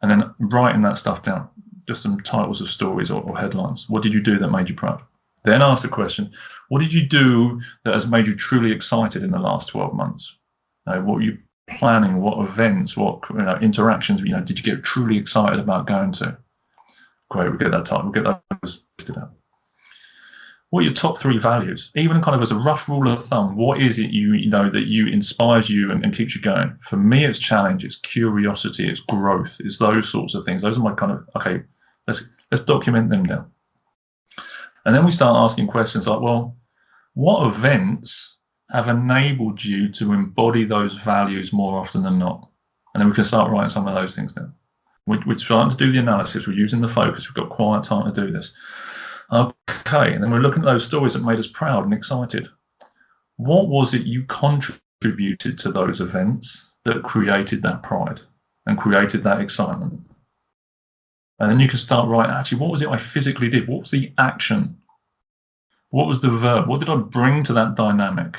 And then writing that stuff down, just some titles of stories or headlines. What did you do that made you proud? Then ask the question, what did you do that has made you truly excited in the last 12 months? What were you planning? What events? What interactions? Did you get truly excited about going to? Great, we'll get that time. We'll get those listed out. What are your top 3 values? Even kind of as a rough rule of thumb, what is it that inspires you and keeps you going? For me, it's challenge, it's curiosity, it's growth, it's those sorts of things. Those are my kind of, okay, let's document them down. And then we start asking questions like, well, what events have enabled you to embody those values more often than not? And then we can start writing some of those things down. We're starting to do the analysis. We're using the focus. We've got quiet time to do this. Okay, and then we're looking at those stories that made us proud and excited. What was it you contributed to those events that created that pride and created that excitement? And then you can start writing, actually, what was it I physically did? What was the action? What was the verb? What did I bring to that dynamic?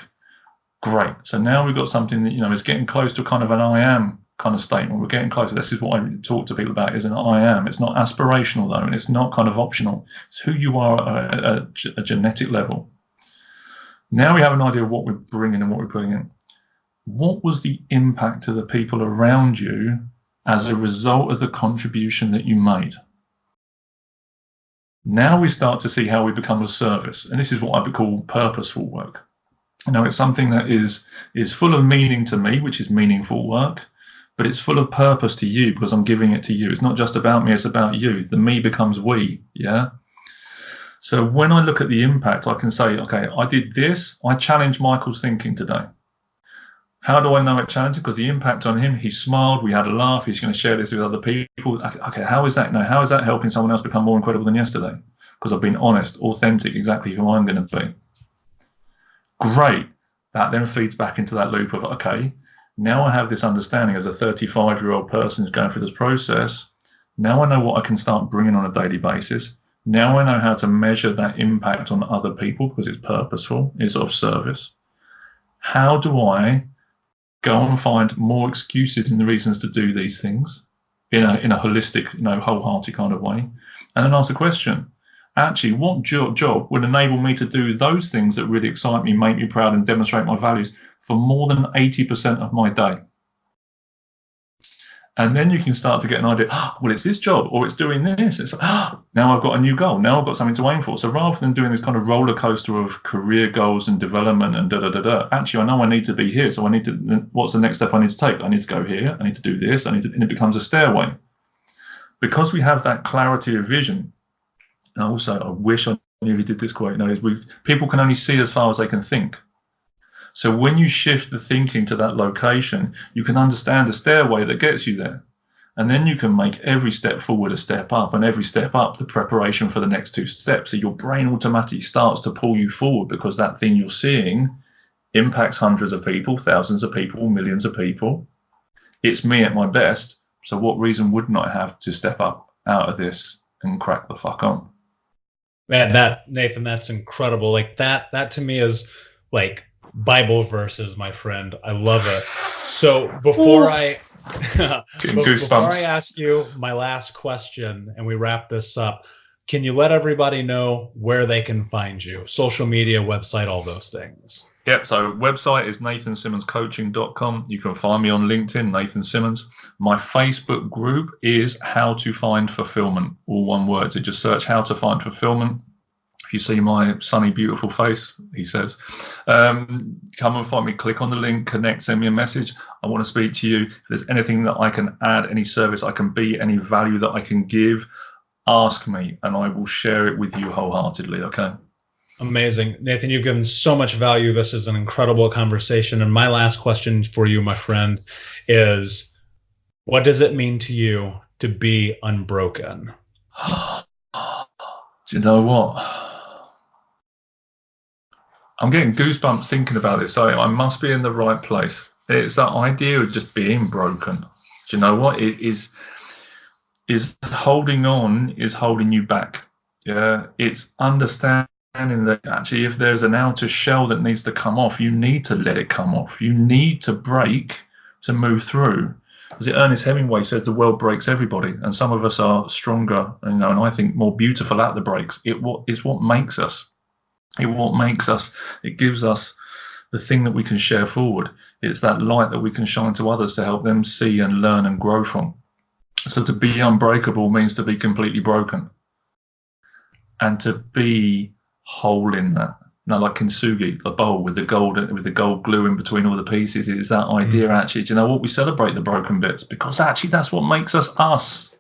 Great. So now we've got something that, is getting close to kind of an I am kind of statement. We're getting closer. This is what I talk to people about, is an I am. It's not aspirational, though, and it's not kind of optional. It's who you are at a genetic level. Now we have an idea of what we're bringing and what we're putting in. What was the impact to the people around you as a result of the contribution that you made? Now we start to see how we become of service. And this is what I would call purposeful work. It's something that is full of meaning to me, which is meaningful work, but it's full of purpose to you because I'm giving it to you. It's not just about me, it's about you. The me becomes we, yeah? So when I look at the impact, I can say, okay, I did this. I challenged Michael's thinking today. How do I know it challenged? Because the impact on him, he smiled, we had a laugh, he's going to share this with other people. Okay, how is that? How is that helping someone else become more incredible than yesterday? Because I've been honest, authentic, exactly who I'm going to be. Great. That then feeds back into that loop of, okay, now I have this understanding as a 35-year-old person who's going through this process. Now I know what I can start bringing on a daily basis. Now I know how to measure that impact on other people because it's purposeful, it's of service. How do I go and find more excuses and the reasons to do these things in a holistic, wholehearted kind of way? And then ask the question, actually, what job would enable me to do those things that really excite me, make me proud, and demonstrate my values for more than 80% of my day? And then you can start to get an idea, well, it's this job or it's doing this. It's now I've got a new goal. Now I've got something to aim for. So rather than doing this kind of roller coaster of career goals and development and actually, I know I need to be here. So what's the next step I need to take? I need to go here. I need to do this. And it becomes a stairway. Because we have that clarity of vision. And also, I wish I knew who did this quote. People can only see as far as they can think. So when you shift the thinking to that location, you can understand the stairway that gets you there. And then you can make every step forward a step up, and every step up the preparation for the next 2 steps. So your brain automatically starts to pull you forward because that thing you're seeing impacts hundreds of people, thousands of people, millions of people. It's me at my best. So what reason wouldn't I have to step up out of this and crack the fuck on? Man, Nathan, that's incredible. Like that to me is like Bible verses, my friend. I love it. So before I ask you my last question and we wrap this up, can you let everybody know where they can find you? Social media, website, all those things. Yep, so website is nathansimmonscoaching.com. You can find me on LinkedIn, Nathan Simmons. My Facebook group is How to Find Fulfillment, all one word. So just search How to Find Fulfillment. If you see my sunny, beautiful face, he says, come and find me, click on the link, connect, send me a message. I want to speak to you. If there's anything that I can add, any service I can be, any value that I can give, ask me and I will share it with you wholeheartedly, okay? Amazing. Nathan, you've given so much value. This is an incredible conversation. And my last question for you, my friend, is what does it mean to you to be unbroken? Do you know what? I'm getting goosebumps thinking about this. So I must be in the right place. It's that idea of just being broken. Do you know what? It is holding on is holding you back. Yeah. It's understanding that actually if there's an outer shell that needs to come off, you need to let it come off. You need to break to move through. As Ernest Hemingway says, the world breaks everybody, and some of us are stronger, and I think more beautiful at the breaks. It's what makes us. It gives us the thing that we can share forward. It's that light that we can shine to others to help them see and learn and grow from. So to be unbreakable means to be completely broken, and to be whole in that. Like kintsugi, the bowl with the gold glue in between all the pieces. It's that idea, actually. Do you know what? We celebrate the broken bits because actually that's what makes us us.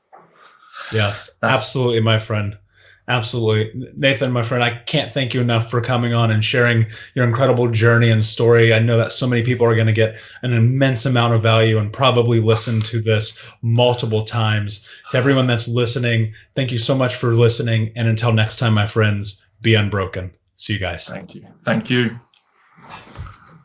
Yes, absolutely, my friend. Absolutely. Nathan, my friend, I can't thank you enough for coming on and sharing your incredible journey and story. I know that so many people are going to get an immense amount of value and probably listen to this multiple times. To everyone that's listening, thank you so much for listening. And until next time, my friends, be unbroken. See you guys. Thank you. Thank you.